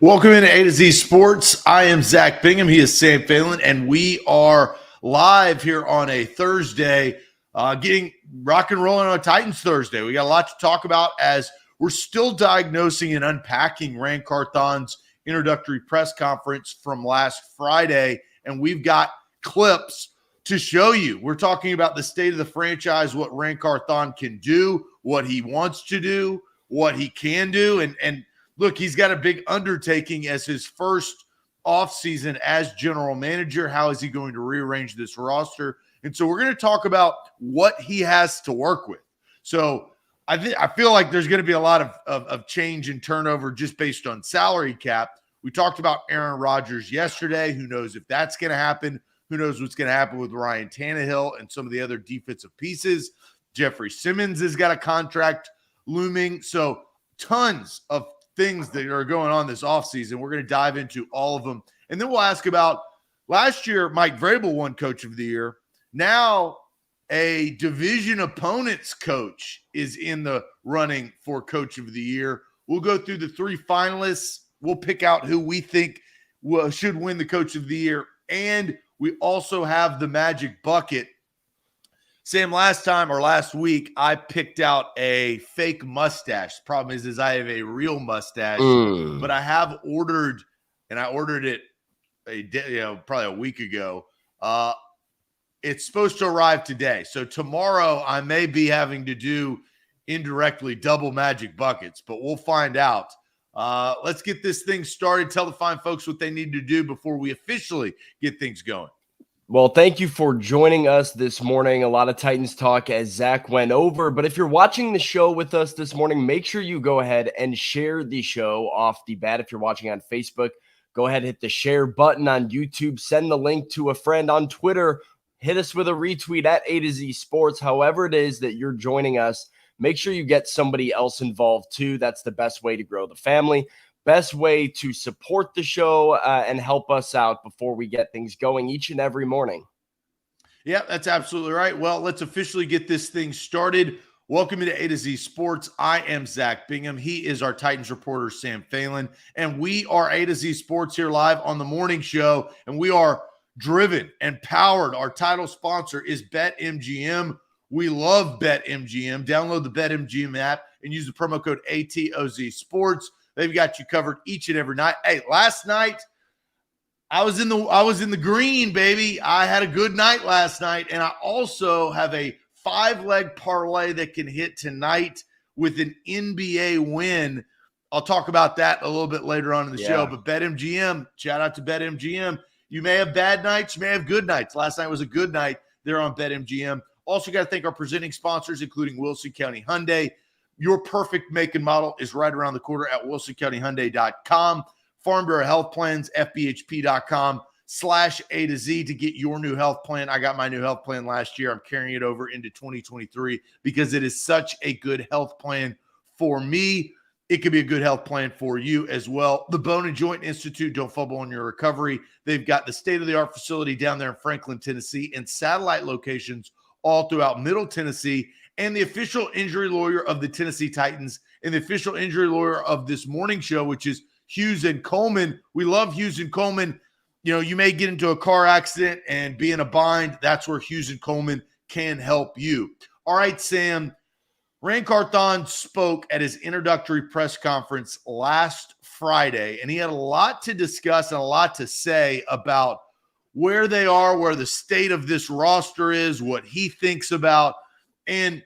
Welcome into A to Z Sports. I am Zach Bingham. He is Sam Phelan, and we are live here on a Thursday, getting rock and rolling on a Titans Thursday. We got a lot to talk about as we're still diagnosing and unpacking Rand Carthon's introductory press conference from last Friday, and we've got clips to show you. We're talking about the state of the franchise, what Rand Carthon can do, what he wants to do, what he can do, and look, he's got a big undertaking as his first offseason as general manager. How is he going to rearrange this roster? And so we're going to talk about what he has to work with. So I feel like there's going to be a lot of change and turnover just based on salary cap. We talked about Aaron Rodgers yesterday. Who knows if that's going to happen? Who knows what's going to happen with Ryan Tannehill and some of the other defensive pieces? Jeffrey Simmons has got a contract looming. So tons of things that are going on this offseason. We're going to dive into all of them. And then we'll ask about last year, Mike Vrabel won Coach of the Year. Now a division opponent's coach is in the running for Coach of the Year. We'll go through the three finalists. We'll pick out who we think should win the Coach of the Year. And we also have the Magic Bucket. Sam, last week, I picked out a fake mustache. The problem is I have a real mustache, but I have ordered, and I ordered it probably a week ago. It's supposed to arrive today. So tomorrow I may be having to do indirectly double Magic Buckets, but we'll find out. Let's get this thing started. Tell the fine folks what they need to do before we officially get things going. Well, thank you for joining us this morning. A lot of Titans talk as Zach went over. But if you're watching the show with us this morning, make sure you go ahead and share the show off the bat. If you're watching on Facebook, go ahead and hit the share button on YouTube. Send the link to a friend on Twitter. Hit us with a retweet at A to Z Sports. However it is that you're joining us, make sure you get somebody else involved too. That's the best way to grow the family. Best way to support the show and help us out before we get things going each and every morning. Yeah, that's absolutely right. Well, let's officially get this thing started. Welcome to A to Z Sports. I am Zach Bingham. He is our Titans reporter, Sam Phelan. And we are A to Z Sports here live on the morning show. And we are driven and powered. Our title sponsor is BetMGM. We love BetMGM. Download the BetMGM app and use the promo code ATOZ Sports. They've got you covered each and every night. Hey, last night I was in the green, baby. I had a good night last night, and I also have a 5-leg parlay that can hit tonight with an NBA win. I'll talk about that a little bit later on in the show. But BetMGM, shout out to BetMGM. You may have bad nights, you may have good nights. Last night was a good night there on BetMGM. Also got to thank our presenting sponsors, including Wilson County Hyundai. Your perfect make and model is right around the corner at wilsoncountyhyundai.com. Farm Bureau Health Plans, FBHP.com/A to Z to get your new health plan. I got my new health plan last year. I'm carrying it over into 2023 because it is such a good health plan for me. It could be a good health plan for you as well. The Bone and Joint Institute, don't fumble on your recovery. They've got the state-of-the-art facility down there in Franklin, Tennessee, and satellite locations all throughout Middle Tennessee. And the official injury lawyer of the Tennessee Titans and the official injury lawyer of this morning show, which is Hughes and Coleman. We love Hughes and Coleman. You know, you may get into a car accident and be in a bind. That's where Hughes and Coleman can help you. All right, Sam. Rand Carthon spoke at his introductory press conference last Friday, and he had a lot to discuss and a lot to say about where they are, where the state of this roster is, what he thinks about. And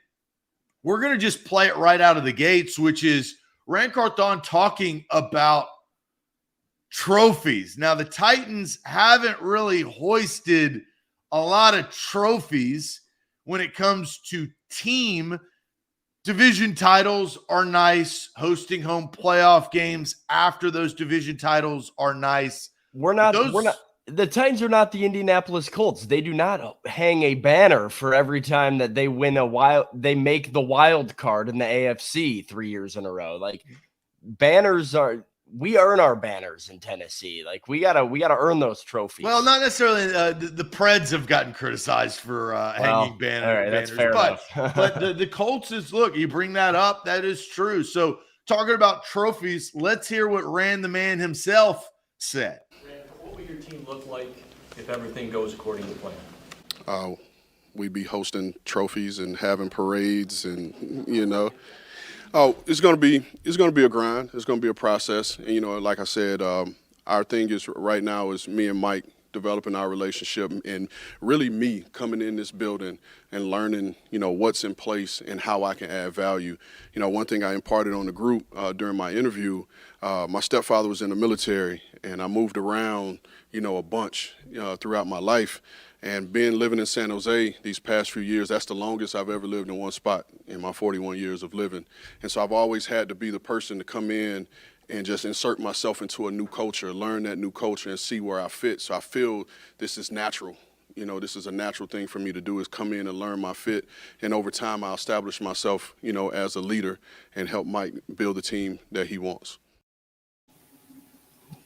we're going to just play it right out of the gates, which is Rand Carthon talking about trophies. Now, the Titans haven't really hoisted a lot of trophies when it comes to team. Division titles are nice. Hosting home playoff games after those division titles are nice. The Titans are not the Indianapolis Colts. They do not hang a banner for every time that they win they make the wild card in the AFC 3 years in a row. Like, we earn our banners in Tennessee. Like, we gotta earn those trophies. Well, not necessarily. The Preds have gotten criticized for hanging banners. All right, that's fair enough. But the Colts is, look, you bring that up, that is true. So talking about trophies, let's hear what Rand the man himself said. Rand, what will your team look like if everything goes according to plan? We'd be hosting trophies and having parades, and it's gonna be a grind. It's gonna be a process. And like I said, our thing is right now is me and Mike developing our relationship, and really me coming in this building and learning, what's in place and how I can add value. One thing I imparted on the group during my interview, my stepfather was in the military, and I moved around, a bunch throughout my life. And living in San Jose these past few years, that's the longest I've ever lived in one spot in my 41 years of living. And so I've always had to be the person to come in and just insert myself into a new culture, learn that new culture, and see where I fit. So I feel this is natural. This is a natural thing for me to do, is come in and learn my fit. And over time, I'll establish myself, as a leader and help Mike build the team that he wants.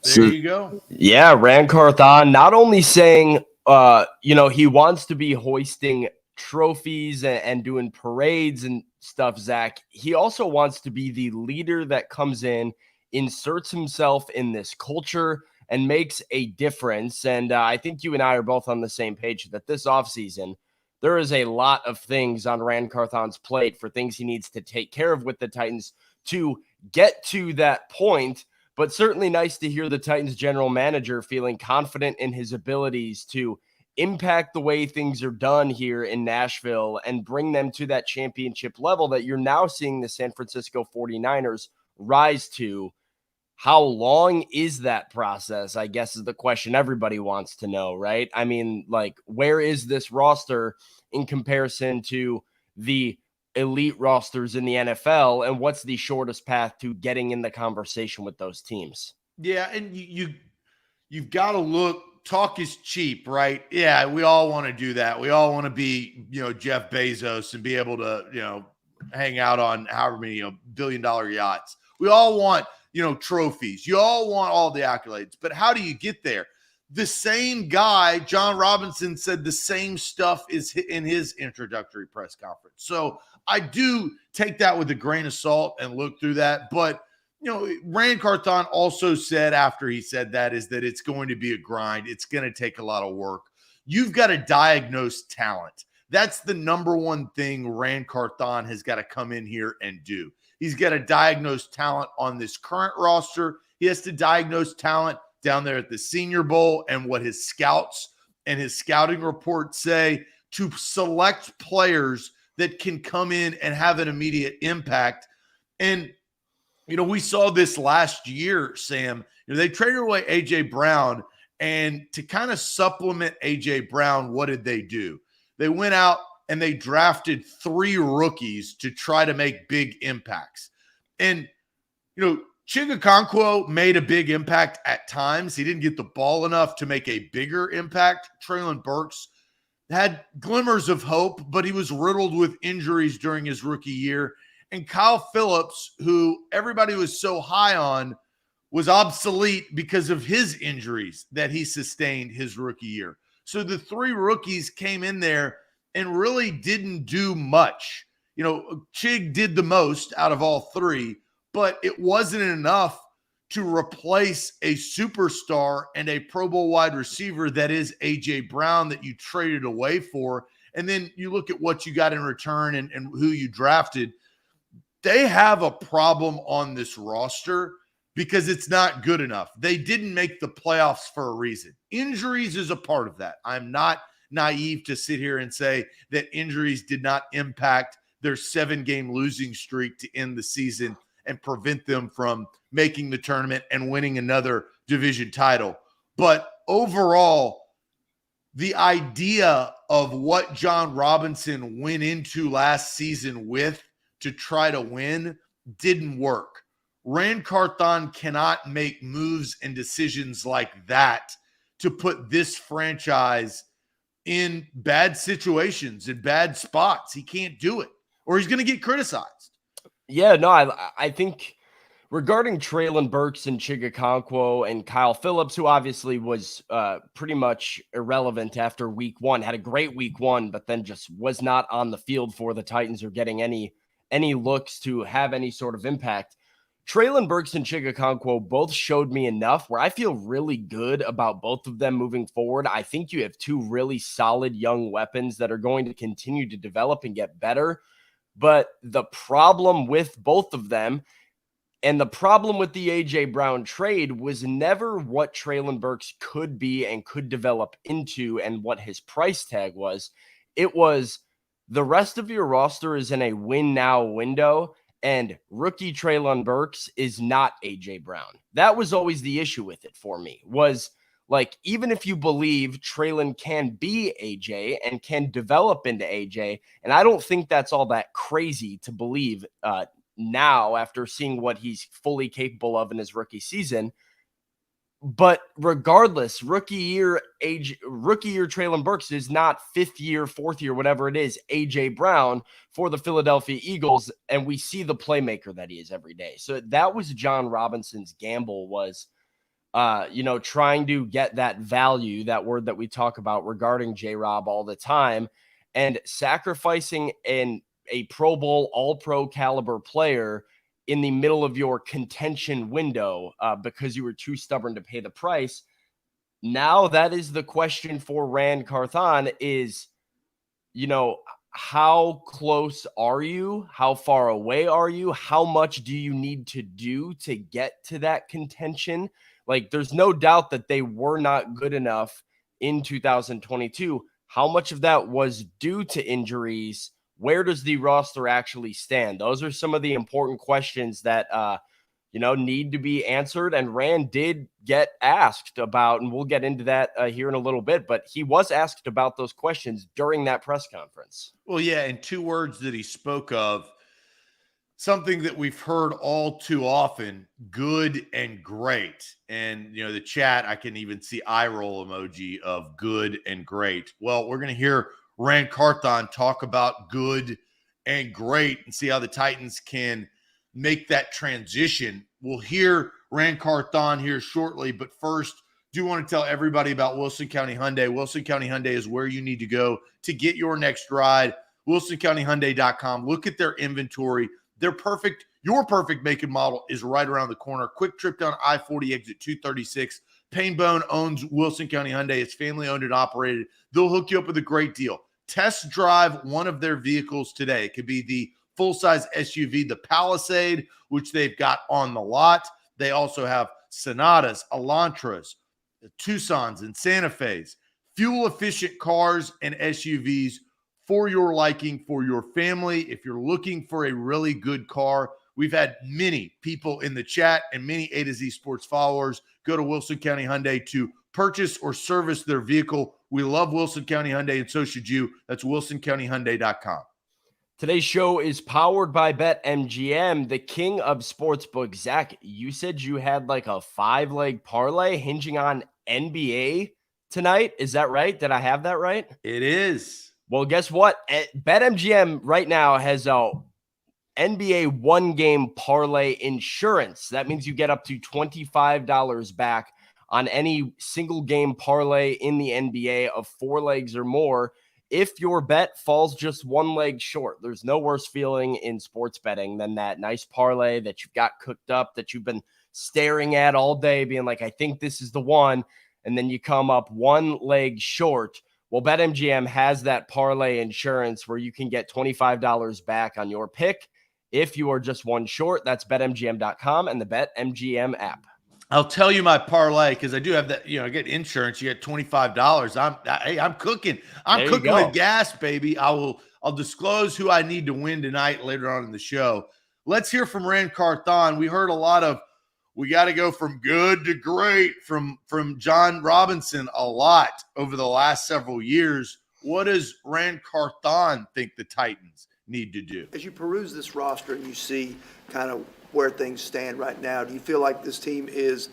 There you go. Yeah, Rand Carthon not only saying, he wants to be hoisting trophies and doing parades and stuff, Zach. He also wants to be the leader that comes in, inserts himself in this culture, and makes a difference. And I think you and I are both on the same page that this offseason, there is a lot of things on Rand Carthon's plate for things he needs to take care of with the Titans to get to that point. But certainly nice to hear the Titans general manager feeling confident in his abilities to impact the way things are done here in Nashville and bring them to that championship level that you're now seeing the San Francisco 49ers rise to. How long is that process, I guess, is the question everybody wants to know, right? I mean, where is this roster in comparison to the elite rosters in the NFL, and what's the shortest path to getting in the conversation with those teams? Yeah, and you've got to look. Talk is cheap, right? Yeah, we all want to do that. We all want to be, Jeff Bezos and be able to, hang out on however many, billion-dollar yachts. We all want, trophies. You all want all the accolades. But how do you get there? The same guy, John Robinson, said the same stuff is in his introductory press conference. So I do take that with a grain of salt and look through that. But, Rand Carthon also said after he said that is that it's going to be a grind. It's going to take a lot of work. You've got to diagnose talent. That's the number one thing Rand Carthon has got to come in here and do. He's got to diagnose talent on this current roster. He has to diagnose talent down there at the Senior Bowl and what his scouts and his scouting reports say to select players that can come in and have an immediate impact. And, we saw this last year, Sam. They traded away A.J. Brown, and to kind of supplement A.J. Brown, what did they do? They went out and they drafted 3 rookies to try to make big impacts. And, Chigakonkwo made a big impact at times. He didn't get the ball enough to make a bigger impact. Treylon Burks had glimmers of hope, but he was riddled with injuries during his rookie year. And Kyle Phillips, who everybody was so high on, was obsolete because of his injuries that he sustained his rookie year. So the 3 rookies came in there and really didn't do much. Chig did the most out of all 3, but it wasn't enough to replace a superstar and a Pro Bowl wide receiver that is A.J. Brown that you traded away for. And then you look at what you got in return and who you drafted. They have a problem on this roster because it's not good enough. They didn't make the playoffs for a reason. Injuries is a part of that. I'm not naive to sit here and say that injuries did not impact their 7-game losing streak to end the season and prevent them from making the tournament and winning another division title. But overall, the idea of what John Robinson went into last season with to try to win didn't work. Rand Carthon cannot make moves and decisions like that to put this franchise in bad situations, in bad spots. He can't do it, or he's going to get criticized. Yeah, no, I think regarding Treylon Burks and Chigakonkwo and Kyle Phillips, who obviously was pretty much irrelevant after week 1, had a great week 1, but then just was not on the field for the Titans or getting any looks to have any sort of impact. Traylon Burks and Chigakonkwo both showed me enough where I feel really good about both of them moving forward. I think you have two really solid young weapons that are going to continue to develop and get better. But the problem with both of them and the problem with the A.J. Brown trade was never what Traylon Burks could be and could develop into and what his price tag was. It was the rest of your roster is in a win now window, and rookie Traylon Burks is not A.J. Brown. That was always the issue with it for me, was like, even if you believe Traylon can be A.J. and can develop into A.J., and I don't think that's all that crazy to believe now after seeing what he's fully capable of in his rookie season. But regardless, rookie year Traylon Burks is not fifth year, fourth year, whatever it is, A.J. Brown for the Philadelphia Eagles, and we see the playmaker that he is every day. So that was John Robinson's gamble, was trying to get that value, that word that we talk about regarding J-Rob all the time, and sacrificing a Pro Bowl, all-pro caliber player in the middle of your contention window because you were too stubborn to pay the price. Now that is the question for Ran Carthon is, how close are you? How far away are you? How much do you need to do to get to that contention? Like, there's no doubt that they were not good enough in 2022. How much of that was due to injuries? Where does the roster actually stand? Those are some of the important questions that, need to be answered. And Rand did get asked about, and we'll get into that here in a little bit, but he was asked about those questions during that press conference. Well, yeah, and two words that he spoke of, something that we've heard all too often, good and great. And, the chat, I can even see eye roll emoji of good and great. Well, we're going to hear Ran Carthon talk about good and great and see how the Titans can make that transition. We'll hear Ran Carthon here shortly, but first, do want to tell everybody about Wilson County Hyundai. Wilson County Hyundai is where you need to go to get your next ride. WilsonCountyHyundai.com. Look at their inventory. They're perfect. Your perfect make and model is right around the corner. Quick trip down I-40 exit 236. Painbone owns Wilson County Hyundai. It's family owned and operated. They'll hook you up with a great deal. Test drive one of their vehicles today. It could be the full-size SUV, the Palisade, which they've got on the lot. They also have Sonatas, Elantras, Tucsons, and Santa Fe's. Fuel-efficient cars and SUVs for your liking, for your family. If you're looking for a really good car, we've had many people in the chat and many A to Z Sports followers go to Wilson County Hyundai to purchase or service their vehicle. We love Wilson County Hyundai, and so should you. That's WilsonCountyHyundai.com. Today's show is powered by BetMGM, the king of sportsbook. Zach, you said you had like a 5-leg parlay hinging on NBA tonight. Is that right? Did I have that right? It is. Well, guess what? BetMGM right now has a NBA one-game parlay insurance. That means you get up to $25 back on any single game parlay in the NBA of 4 legs or more if your bet falls just 1 leg short. There's no worse feeling in sports betting than that nice parlay that you've got cooked up, that you've been staring at all day, being like, I think this is the one, and then you come up 1 leg short. Well, BetMGM has that parlay insurance where you can get $25 back on your pick if you are just 1 short. That's BetMGM.com and the BetMGM app. I'll tell you my parlay because I do have that. I get insurance. You get $25. I'm cooking. I'm cooking with gas, baby. I'll disclose who I need to win tonight later on in the show. Let's hear from Ran Carthon. We heard a lot of we got to go from good to great from John Robinson a lot over the last several years. What does Ran Carthon think the Titans need to do? As you peruse this roster and you see kind of where things stand right now, do you feel like this team is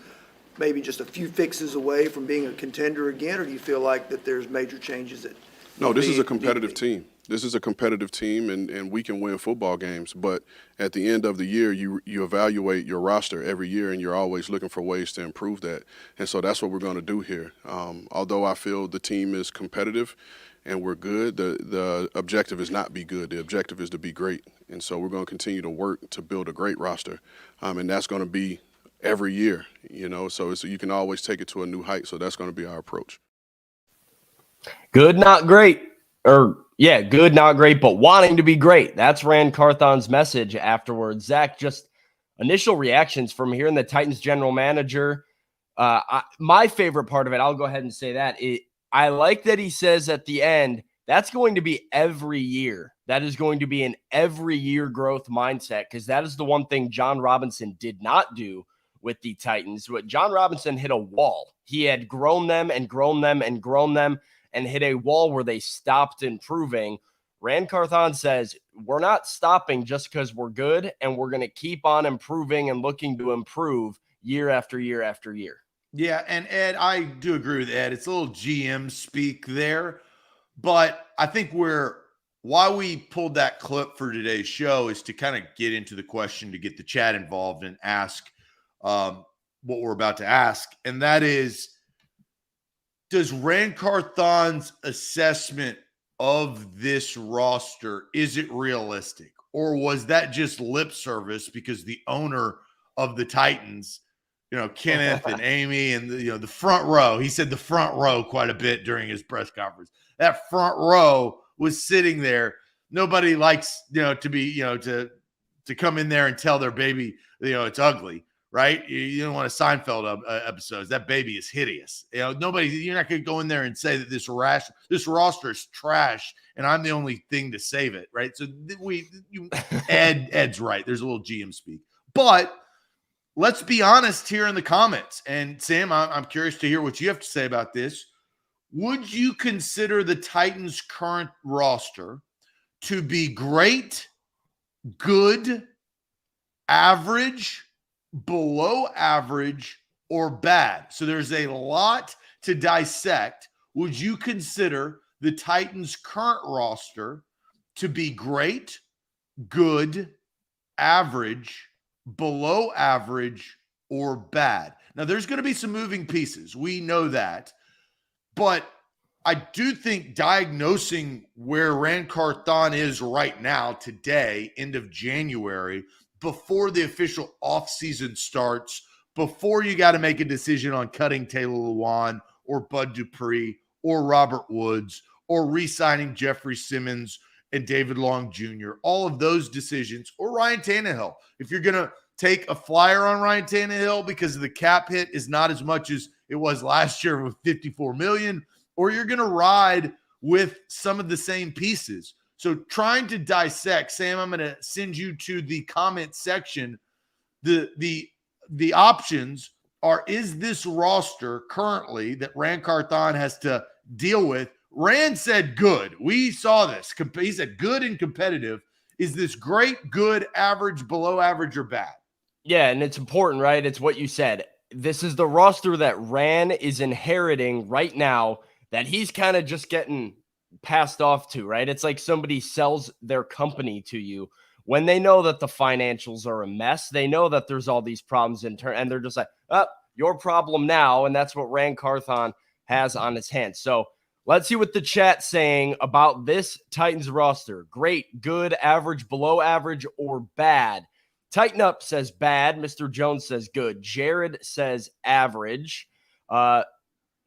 maybe just a few fixes away from being a contender again, or do you feel like that there's major changes that No, this is a competitive team. This is a competitive team, and we can win football games. But at the end of the year, you evaluate your roster every year, and you're always looking for ways to improve that. And so that's what we're going to do here. Although I feel the team is competitive and we're good, the objective is not be good. The objective is to be great. And so we're going to continue to work to build a great roster, and that's going to be every year. So you can always take it to a new height. So that's going to be our approach. Good, not great. Good, not great, but wanting to be great. That's Ran Carthon's message afterwards. Zach, just initial reactions from hearing the Titans general manager. My favorite part of it, I'll go ahead and say that. I like that he says at the end, that's going to be every year. That is going to be an every year growth mindset, because that is the one thing John Robinson did not do with the Titans. But John Robinson hit a wall. He had grown them and grown them and grown them, and hit a wall where they stopped improving. Ran Carthon says, we're not stopping just because we're good, and we're going to keep on improving and looking to improve year after year after year. Yeah, and Ed, I do agree with Ed. It's a little GM speak there, but I think why we pulled that clip for today's show is to kind of get into the question, to get the chat involved and ask what we're about to ask, and that is, does Ran Carthon's assessment of this roster, is it realistic? Or was that just lip service because the owner of the Titans, Kenneth and Amy and the front row, he said the front row quite a bit during his press conference. That front row was sitting there. Nobody likes, to be, to come in there and tell their baby, it's ugly. Right? You don't want a Seinfeld episodes. That baby is hideous. You're not going to go in there and say that this roster is trash and I'm the only thing to save it. Right? So Ed's right. There's a little GM speak, but let's be honest here in the comments. And Sam, I'm curious to hear what you have to say about this. Would you consider the Titans' current roster to be great, good, average, below average, or bad? So there's a lot to dissect. Would you consider the Titans' current roster to be great, good, average, below average, or bad? Now, there's going to be some moving pieces. We know that. But I do think diagnosing where Ran Carthon is right now, today, end of January, before the official offseason starts, before you got to make a decision on cutting Taylor Lewan or Bud Dupree or Robert Woods or re-signing Jeffrey Simmons and David Long Jr., all of those decisions, or Ryan Tannehill. If you're going to take a flyer on Ryan Tannehill because the cap hit is not as much as it was last year with $54 million, or you're going to ride with some of the same pieces. So trying to dissect, Sam, I'm going to send you to the comment section. The options are, is this roster currently that Ran Carthon has to deal with? Rand said good. We saw this. He said good and competitive. Is this great, good, average, below average, or bad? Yeah, and it's important, right? It's what you said. This is the roster that Ran is inheriting right now that he's kind of just getting passed off to, right? It's like somebody sells their company to you when they know that the financials are a mess. They know that there's all these problems in turn, and they're just like, oh, your problem now. And that's what Ran Carthon has on his hands. So let's see what the chat's saying about this Titans roster. Great, good, average, below average, or bad. Tighten Up says bad. Mr. Jones says good. Jared says average.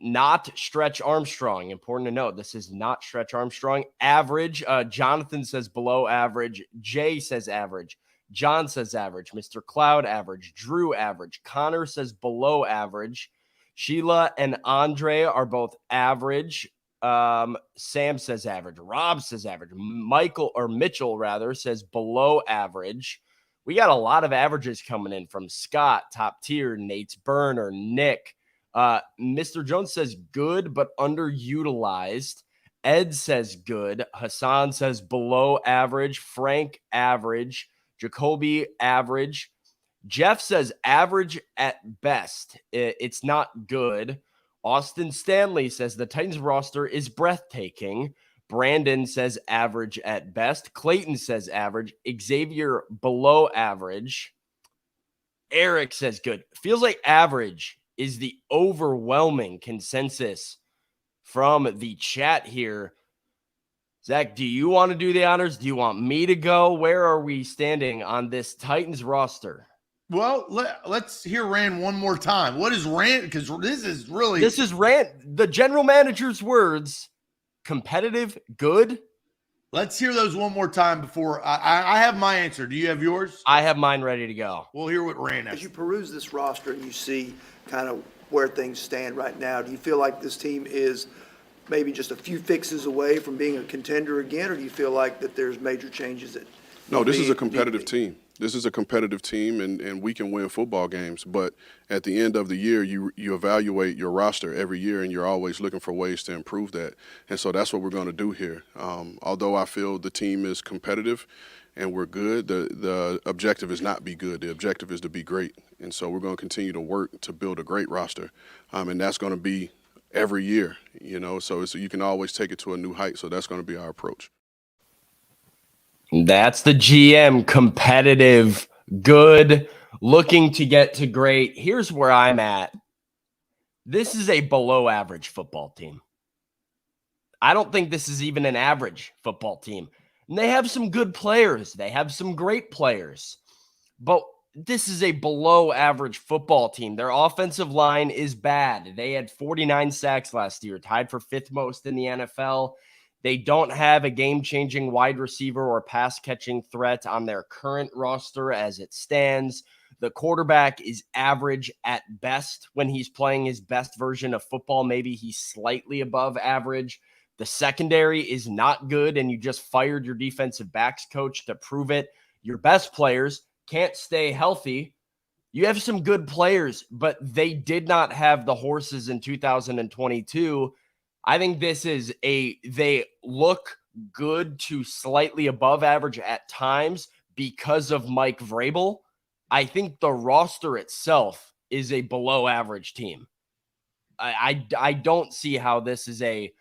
Not Stretch Armstrong. Important to note, this is not Stretch Armstrong. Average. Jonathan says below average. Jay says average. John says average. Mr. Cloud, average. Drew, average. Connor says below average. Sheila and Andre are both average. Sam says average. Rob says average. Mitchell rather says below average. We got a lot of averages coming in from Scott, top tier, Nate's Burner, Nick. Mr. Jones says good, but underutilized. Ed says good. Hassan says below average. Frank, average. Jacoby, average. Jeff says average at best. It's not good. Austin Stanley says the Titans roster is breathtaking. Brandon says average at best. Clayton says average. Xavier below average. Eric says good. Feels like average is the overwhelming consensus from the chat here. Zach, do you want to do the honors? Do you want me to go? Where are we standing on this Titans roster? Well, let's hear Rand one more time. What is Rand? Because this is Rand, the general manager's words. Competitive, good. Let's hear those one more time before I have my answer. Do you have yours? I have mine ready to go. We'll hear what Rand has. As you peruse this roster and you see kind of where things stand right now, do you feel like this team is maybe just a few fixes away from being a contender again, or do you feel like that there's major changes that? No, this is a competitive team. This is a competitive team, and we can win football games. But at the end of the year, you evaluate your roster every year, and you're always looking for ways to improve that. And so that's what we're going to do here. Although I feel the team is competitive and we're good, the objective is not be good. The objective is to be great. And so we're going to continue to work to build a great roster. And that's going to be every year, so you can always take it to a new height. So that's going to be our approach. That's the GM, competitive, good, looking to get to great. Here's where I'm at. This is a below average football team. I don't think this is even an average football team. And they have some good players. They have some great players. But this is a below average football team. Their offensive line is bad. They had 49 sacks last year, tied for 5th most in the NFL. They don't have a game-changing wide receiver or pass-catching threat on their current roster as it stands. The quarterback is average at best when he's playing his best version of football. Maybe he's slightly above average. The secondary is not good, and you just fired your defensive backs coach to prove it. Your best players can't stay healthy. You have some good players, but they did not have the horses in 2022. I think this is they look good to slightly above average at times because of Mike Vrabel. I think the roster itself is a below average team. I don't see how this is a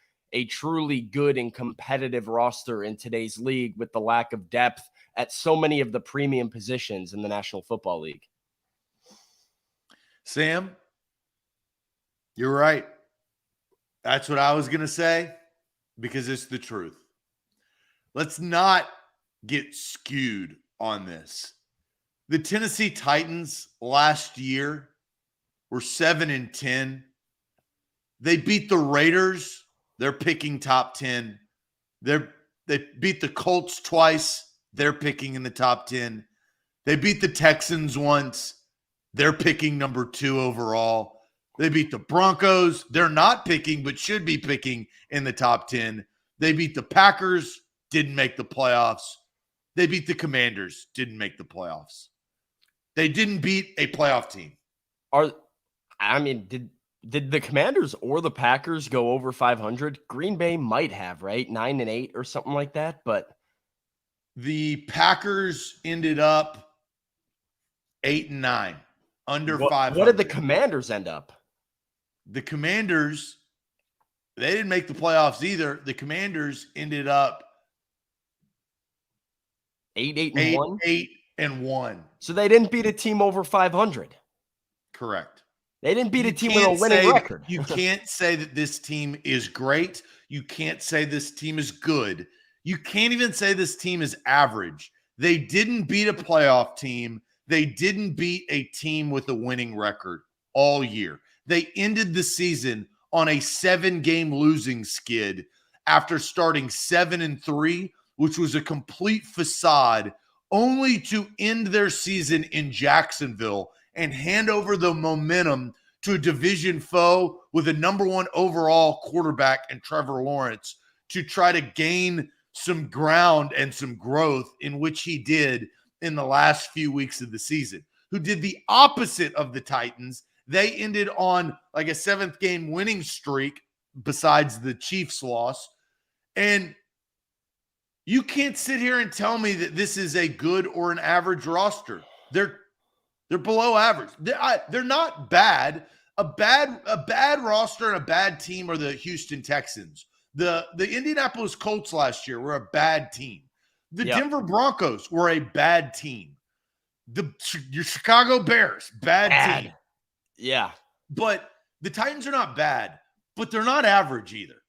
truly good and competitive roster in today's league with the lack of depth at so many of the premium positions in the National Football League. Sam, you're right. That's what I was going to say because it's the truth. Let's not get skewed on this. The Tennessee Titans last year were 7-10. They beat the Raiders. They're picking top 10. They beat the Colts twice. They're picking in the top 10. They beat the Texans once. They're picking number 2 overall. They beat the Broncos. They're not picking, but should be picking in the top 10. They beat the Packers. Didn't make the playoffs. They beat the Commanders. Didn't make the playoffs. They didn't beat a playoff team. Did the Commanders or the Packers go over 500? Green Bay might have, right? 9-8 or something like that. But the Packers ended up 8-9, under 500. What did the Commanders end up? The Commanders, they didn't make the playoffs either. The Commanders ended up 8-1. 8-1. So they didn't beat a team over 500. Correct. They didn't beat a team with a winning record. You can't say that this team is great. You can't say this team is good. You can't even say this team is average. They didn't beat a playoff team. They didn't beat a team with a winning record all year. They ended the season on a 7-game losing skid after starting 7-3, which was a complete facade, only to end their season in Jacksonville and hand over the momentum to a division foe with a number 1 overall quarterback in Trevor Lawrence to try to gain some ground and some growth, in which he did in the last few weeks of the season. Who did the opposite of the Titans. They ended on like a 7th game winning streak besides the Chiefs loss. And you can't sit here and tell me that this is a good or an average roster. They're below average. They're not bad. A bad roster and a bad team are the Houston Texans. The Indianapolis Colts last year were a bad team. The Yep. Denver Broncos were a bad team. Your Chicago Bears, bad team. Yeah. But the Titans are not bad, but they're not average either.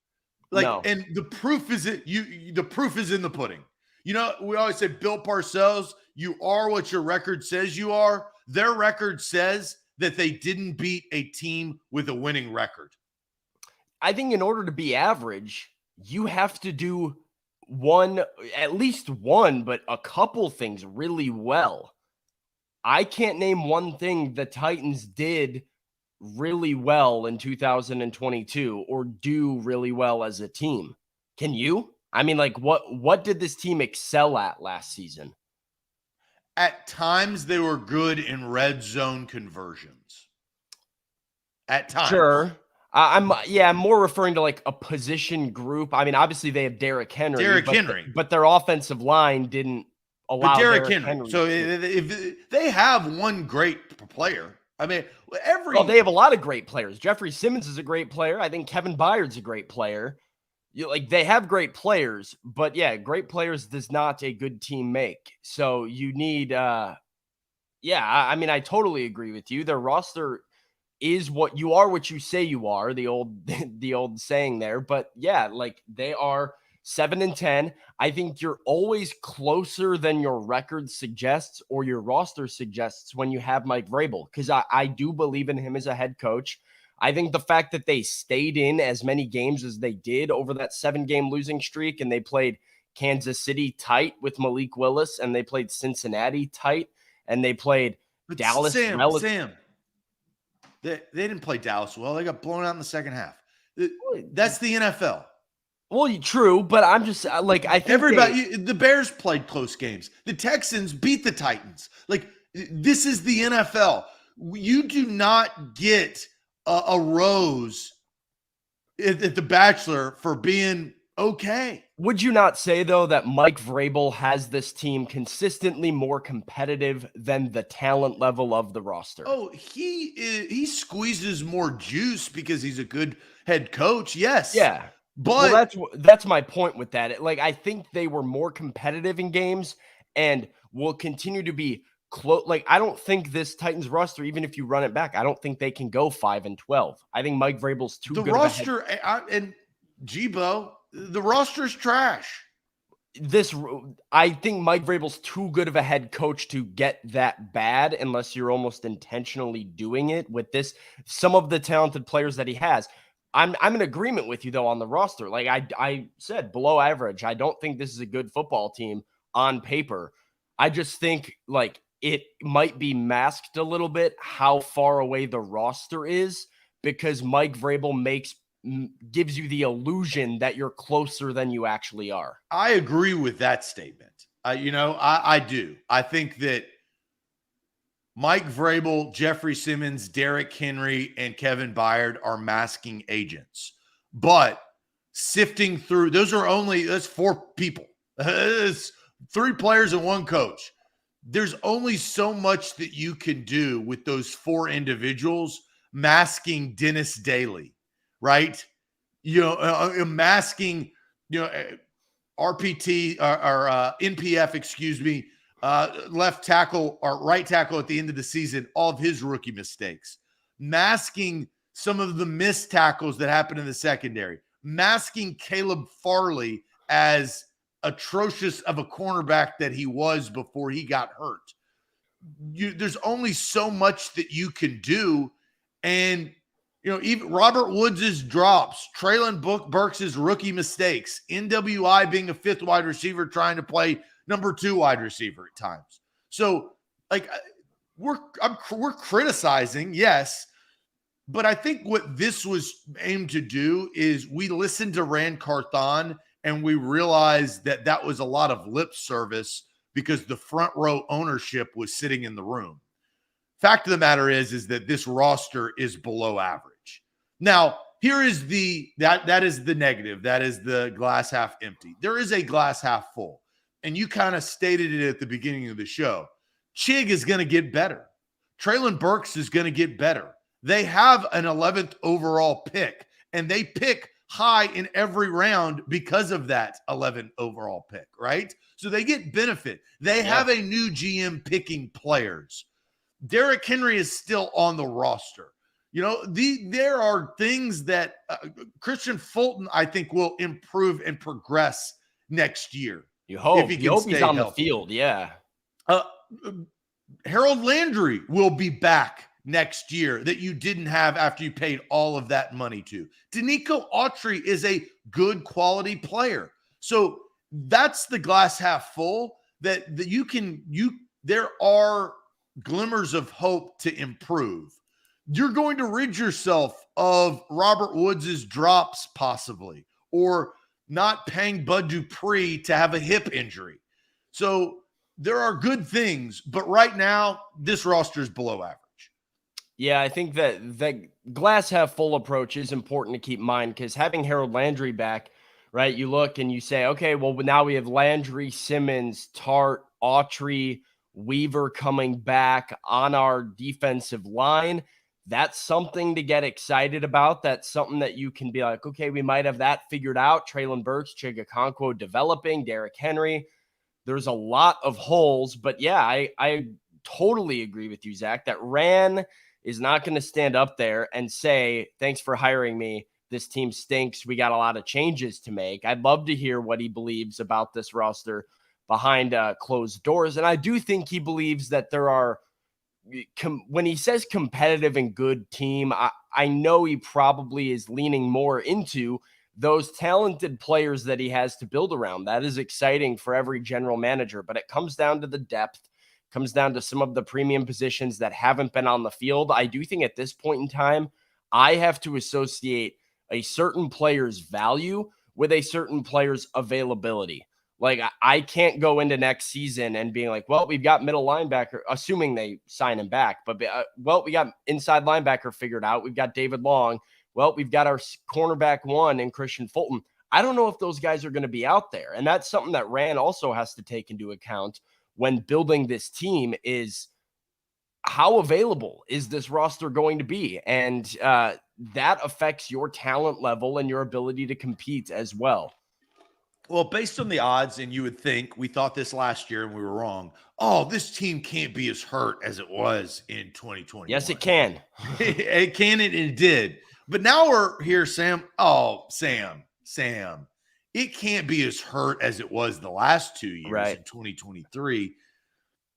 Like, No. and the proof is the proof is in the pudding. You know, we always say, Bill Parcells, you are what your record says you are. Their record says that they didn't beat a team with a winning record. I think in order to be average, you have to do at least one, but a couple things really well. I can't name one thing the Titans did really well in 2022 or do really well as a team. Can you? I mean, like, what did this team excel at last season? At times, they were good in red zone conversions. At times. Sure. I'm more referring to like a position group. I mean, obviously they have Derrick Henry. But their offensive line didn't allow Derrick Henry. So if they have one great player. I mean, they have a lot of great players. Jeffrey Simmons is a great player. I think Kevin Byard's a great player. They have great players, but yeah, great players does not a good team make. So you need, I mean, I totally agree with you. Their roster is what you say you are, the old saying there. But yeah, like they are 7-10. I think you're always closer than your record suggests or your roster suggests when you have Mike Vrabel, because I do believe in him as a head coach. I think the fact that they stayed in as many games as they did over that 7-game losing streak, and they played Kansas City tight with Malik Willis, and they played Cincinnati tight, and they played Dallas. Sam, they didn't play Dallas well. They got blown out in the second half. That's the NFL. Well, true, but I'm just like, I think the Bears played close games. The Texans beat the Titans. Like, this is the NFL. You do not get a rose at the Bachelor for being okay. Would you not say, though, that Mike Vrabel has this team consistently more competitive than the talent level of the roster? Oh, he squeezes more juice because he's a good head coach. Yes. Yeah. But that's my point with that. I think they were more competitive in games and will continue to be close. Like, I don't think this Titans roster, even if you run it back, I don't think they can go 5-12. I think Mike Vrabel's too good. The roster and Jibo, the roster's trash. I think Mike Vrabel's too good of a head coach to get that bad unless you're almost intentionally doing it with some of the talented players that he has. I'm in agreement with you, though, on the roster. Like I said, below average. I don't think this is a good football team on paper. I just think, like, it might be masked a little bit how far away the roster is because Mike Vrabel gives you the illusion that you're closer than you actually are. I agree with that statement. I do. I think that Mike Vrabel, Jeffrey Simmons, Derrick Henry, and Kevin Byard are masking agents. But sifting through, that's 4 people. It's 3 players and 1 coach. There's only so much that you can do with those 4 individuals masking Dennis Daly, right? Masking, RPT or NPF, excuse me, left tackle or right tackle at the end of the season, all of his rookie mistakes, masking some of the missed tackles that happened in the secondary, masking Caleb Farley as atrocious of a cornerback that he was before he got hurt. There's only so much that you can do. And, even Robert Woods' drops, Traylon Burks' rookie mistakes, NWI being a 5th wide receiver trying to play number 2 wide receiver at times. So, like, we're criticizing, yes, but I think what this was aimed to do is we listened to Rand Carthon and we realized that was a lot of lip service because the front row ownership was sitting in the room. Fact of the matter is that this roster is below average. Now, here is that is the negative. That is the glass half empty. There is a glass half full. And you kind of stated it at the beginning of the show. Chig is going to get better. Traylon Burks is going to get better. They have an 11th overall pick, and they pick high in every round because of that 11 overall pick, right? So they get benefit. They have a new GM picking players. Derrick Henry is still on the roster. There are things that Christian Fulton, I think, will improve and progress next year. You hope. If he You can hope he's stay on healthy. the field. Yeah. Harold Landry will be back next year that you didn't have after you paid all of that money to. Danico Autry is a good quality player. So that's the glass half full that there are glimmers of hope to improve. You're going to rid yourself of Robert Woods' drops possibly, or not paying Bud Dupree to have a hip injury. So there are good things, but right now this roster is below average. Yeah, I think that the glass half full approach is important to keep in mind, because having Harold Landry back, right? You look and you say, okay, well, now we have Landry, Simmons, Tart, Autry, Weaver coming back on our defensive line. That's something to get excited about. That's something that you can be like, okay, we might have that figured out. Traylon Burks, Chigakonkwo developing, Derrick Henry. There's a lot of holes, but yeah, I totally agree with you, Zach, that Ran is not going to stand up there and say, thanks for hiring me. This team stinks. We got a lot of changes to make. I'd love to hear what he believes about this roster behind closed doors. And I do think he believes that there are, when he says competitive and good team, I know he probably is leaning more into those talented players that he has to build around. That is exciting for every general manager, but it comes down to the depth, comes down to some of the premium positions that haven't been on the field. I do think at this point in time, I have to associate a certain player's value with a certain player's availability. Like, I can't go into next season and being like, well, we've got middle linebacker, assuming they sign him back. But, well, we got inside linebacker figured out. We've got David Long. Well, we've got our cornerback one and Christian Fulton. I don't know if those guys are going to be out there. And that's something that Rand also has to take into account when building this team, is how available is this roster going to be? And that affects your talent level and your ability to compete as well. Well, based on the odds, and you would think, we thought this last year and we were wrong. Oh, this team can't be as hurt as it was in 2020. Yes, it can. It can, and it did. But now we're here, Sam. Oh, Sam. It can't be as hurt as it was the last 2 years in 2023.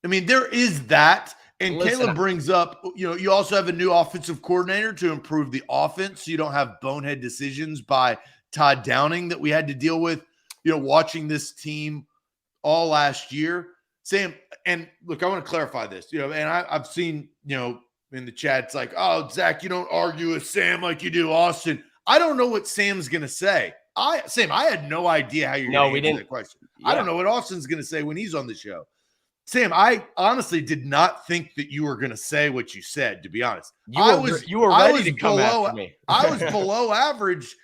I mean, there is that. And Caleb brings up, you also have a new offensive coordinator to improve the offense. So you don't have bonehead decisions by Todd Downing that we had to deal with, watching this team all last year. Sam, and look, I want to clarify this, and I've seen, in the chat, it's like, oh, Zach, you don't argue with Sam like you do Austin. I don't know what Sam's going to say. Sam, I had no idea how you're going to answer that question. Yeah. I don't know what Austin's going to say when he's on the show. Sam, I honestly did not think that you were going to say what you said, to be honest. You were ready to come after me. I was below average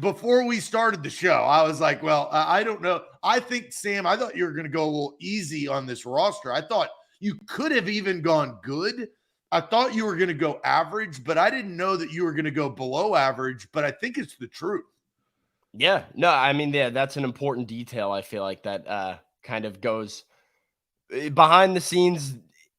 before we started the show. I was like, well, I don't know. I think, Sam, I thought you were going to go a little easy on this roster. I thought you could have even gone good. I thought you were going to go average, but I didn't know that you were going to go below average, but I think it's the truth. Yeah, no, I mean, yeah, that's an important detail. I feel like that kind of goes behind the scenes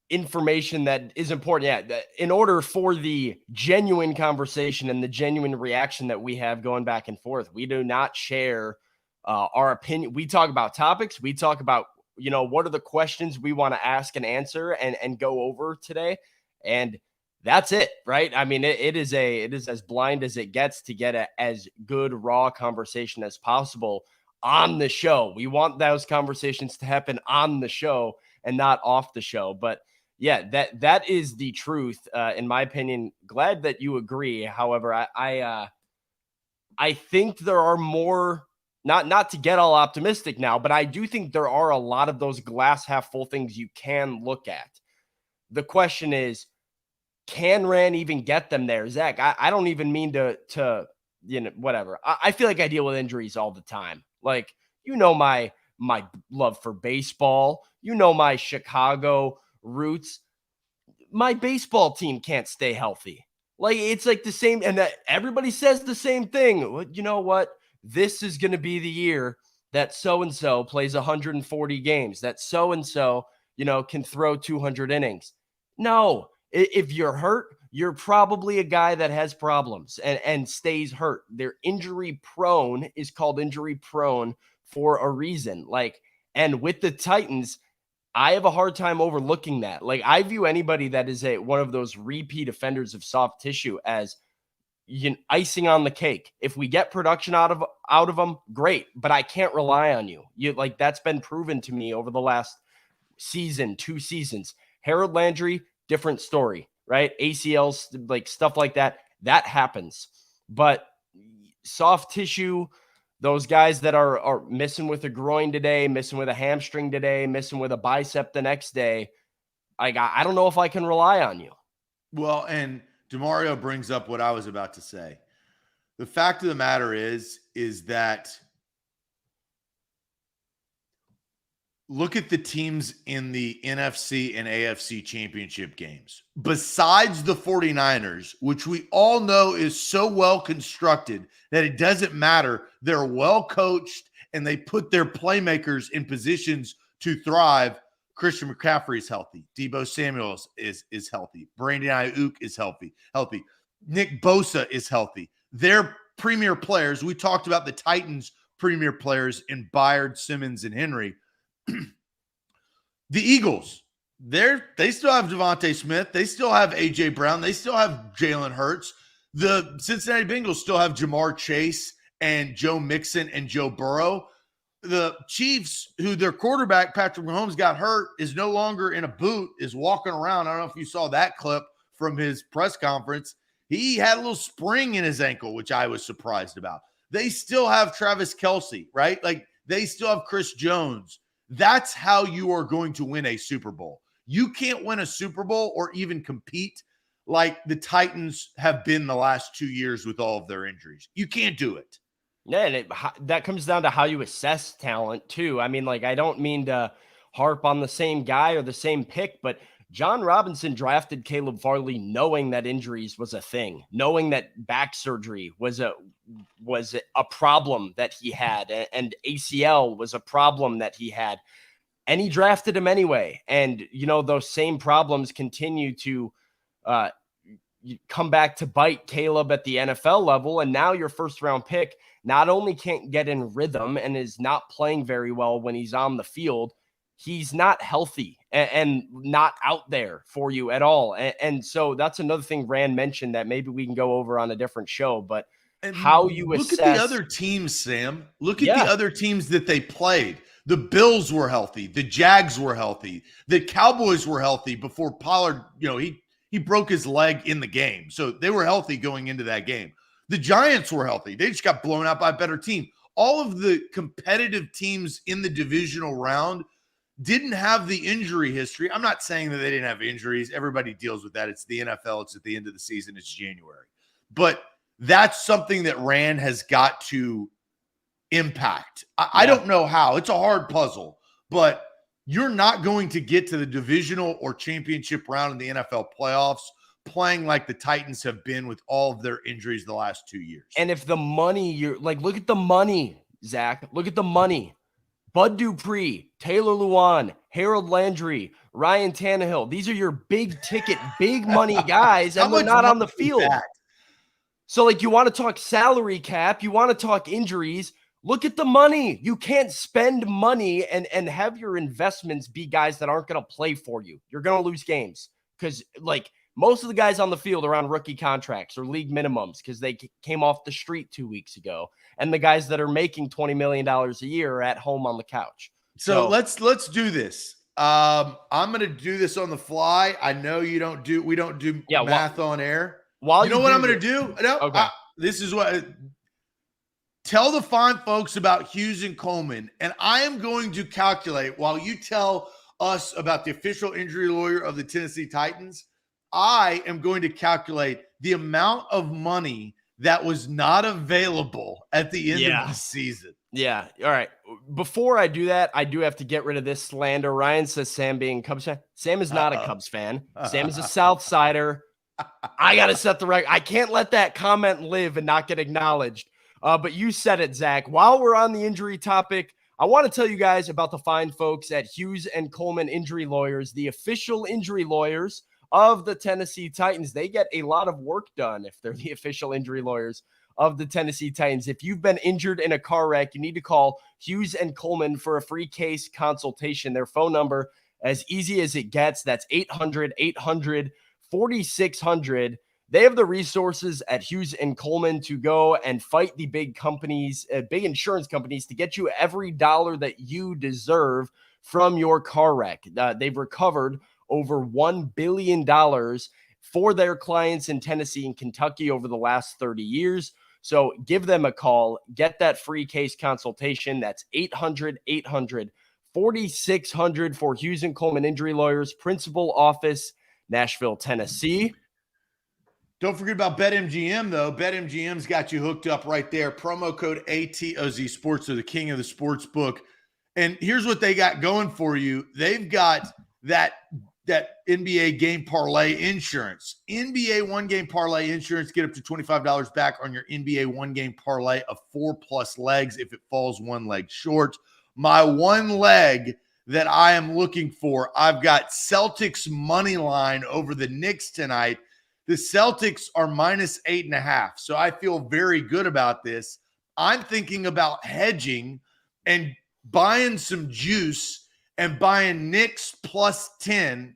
information that is important. Yeah, that in order for the genuine conversation and the genuine reaction that we have going back and forth, we do not share our opinion. We talk about topics. We talk about, what are the questions we want to ask and answer and go over today. And that's it, right? I mean, it is as blind as it gets to get as good raw conversation as possible on the show. We want those conversations to happen on the show and not off the show. But yeah, that is the truth, in my opinion. Glad that you agree. However, I think there are more. Not to get all optimistic now, but I do think there are a lot of those glass half full things you can look at. The question is, can Rand even get them there? Zach, I don't even mean to whatever. I feel like I deal with injuries all the time. Like, my love for baseball, my Chicago roots. My baseball team can't stay healthy. Like, it's like the same, and that everybody says the same thing. Well, you know what? This is going to be the year that so-and-so plays 140 games, that so-and-so, can throw 200 innings. No, if you're hurt, you're probably a guy that has problems and stays hurt. They're injury prone is called injury prone for a reason. Like, and with the Titans, I have a hard time overlooking that. Like, I view anybody that is one of those repeat offenders of soft tissue as icing on the cake. If we get production out of them, great, but I can't rely on you. Like, that's been proven to me over the last season, 2 seasons. Harold Landry, different story, right? ACLs, like stuff like that happens. But soft tissue, those guys that are missing with a groin today, missing with a hamstring today, missing with a bicep the next day, I don't know if I can rely on you. Well, and DeMario brings up what I was about to say. The fact of the matter is that look at the teams in the NFC and AFC championship games. Besides the 49ers, which we all know is so well constructed that it doesn't matter. They're well coached and they put their playmakers in positions to thrive. Christian McCaffrey is healthy. Deebo Samuel is healthy. Brandon Ayuk is healthy. Nick Bosa is healthy. They're premier players. We talked about the Titans' premier players in Byard, Simmons, and Henry. The Eagles, they still have Devontae Smith. They still have A.J. Brown. They still have Jalen Hurts. The Cincinnati Bengals still have Jamar Chase and Joe Mixon and Joe Burrow. The Chiefs, who their quarterback, Patrick Mahomes, got hurt, is no longer in a boot, is walking around. I don't know if you saw that clip from his press conference. He had a little spring in his ankle, which I was surprised about. They still have Travis Kelce, right? Like, they still have Chris Jones. That's how you are going to win a Super Bowl. You can't win a Super Bowl or even compete like the Titans have been the last 2 years with all of their injuries. You can't do it. Yeah, and that comes down to how you assess talent too. I mean, like, I don't mean to harp on the same guy or the same pick, but John Robinson drafted Caleb Farley knowing that injuries was a thing, knowing that back surgery was a problem that he had, and ACL was a problem that he had, and he drafted him anyway. And, those same problems continue to come back to bite Caleb at the NFL level. And now your first round pick not only can't get in rhythm and is not playing very well when he's on the field, he's not healthy and not out there for you at all. And so that's another thing Rand mentioned that maybe we can go over on a different show, but how you assess. Look at the other teams, Sam. Look at the other teams that they played. The Bills were healthy. The Jags were healthy. The Cowboys were healthy before Pollard, he broke his leg in the game. So they were healthy going into that game. The Giants were healthy. They just got blown out by a better team. All of the competitive teams in the divisional round didn't have the injury history. I'm not saying that they didn't have injuries. Everybody deals with that. It's the NFL. It's at the end of the season. It's January. But that's something that Rand has got to impact. I don't know how. It's a hard puzzle. But you're not going to get to the divisional or championship round in the NFL playoffs playing like the Titans have been with all of their injuries the last 2 years. And if the money, look at the money, Zach. Look at the money. Bud Dupree, Taylor Lewan, Harold Landry, Ryan Tannehill. These are your big ticket, big money guys, and they're not on the field. So, you want to talk salary cap, you want to talk injuries. Look at the money. You can't spend money and have your investments be guys that aren't going to play for you. You're going to lose games because, most of the guys on the field are on rookie contracts or league minimums because they came off the street 2 weeks ago. And the guys that are making $20 million a year are at home on the couch. So let's do this. I'm going to do this on the fly. I know we don't do math on air. While you know what I'm going to do? No, okay. This is what tell the fine folks about Hughes and Coleman. And I am going to calculate while you tell us about the official injury lawyer of the Tennessee Titans. I am going to calculate the amount of money that was not available at the end of the season. Yeah. All right. Before I do that, I do have to get rid of this slander. Ryan says Sam being a Cubs fan. Sam is not a Cubs fan. Sam is a South Sider. I got to set the record. I can't let that comment live and not get acknowledged. But you said it, Zach. While we're on the injury topic, I want to tell you guys about the fine folks at Hughes and Coleman Injury Lawyers, the official injury lawyers of the Tennessee Titans. They get a lot of work done if they're the official injury lawyers of the Tennessee Titans. If you've been injured in a car wreck, you need to call Hughes and Coleman for a free case consultation. Their phone number, as easy as it gets, that's 800-800-4600. They have the resources at Hughes and Coleman to go and fight the big companies, big insurance companies, to get you every dollar that you deserve from your car wreck. They've recovered over $1 billion for their clients in Tennessee and Kentucky over the last 30 years. So give them a call. Get that free case consultation. That's 800-800-4600 for Hughes and Coleman Injury Lawyers, principal office, Nashville, Tennessee. Don't forget about BetMGM, though. BetMGM's got you hooked up right there. Promo code ATOZ Sports, are the king of the sports book. And here's what they got going for you. They've got that NBA game parlay insurance. NBA one-game parlay insurance. Get up to $25 back on your NBA one-game parlay of 4+ legs if it falls one leg short. My one leg that I am looking for, I've got Celtics money line over the Knicks tonight. The Celtics are -8.5, so I feel very good about this. I'm thinking about hedging and buying some juice and buying Knicks +10.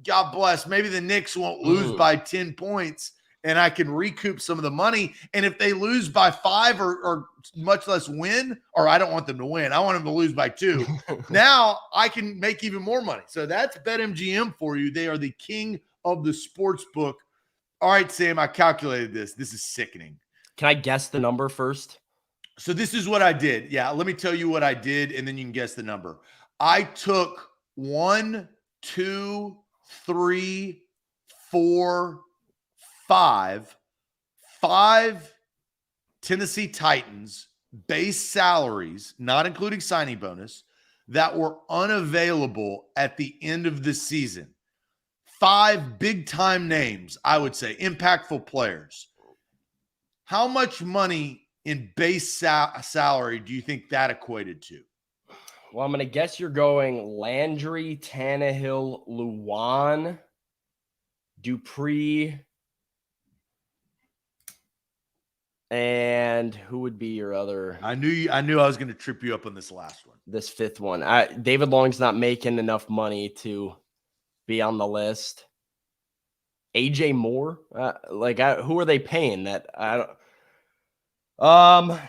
God bless. Maybe the Knicks won't lose by 10 points, and I can recoup some of the money. And if they lose by 5 or much less win, or I don't want them to win, I want them to lose by 2. Now I can make even more money. So that's BetMGM for you. They are the king of the sports book. All right, Sam, I calculated this. This is sickening. Can I guess the number first? So this is what I did. Yeah, let me tell you what I did, and then you can guess the number. I took 1, 2, 3, 4, 5 Tennessee Titans base salaries, not including signing bonus, that were unavailable at the end of the season. 5 big-time names, I would say, impactful players. How much money in base salary do you think that equated to? Well, I'm going to guess you're going Landry, Tannehill, Luan, Dupree, and who would be your other? I knew I was going to trip you up on this last one. This fifth one. David Long's not making enough money to be on the list. AJ Moore, who are they paying? That I don't.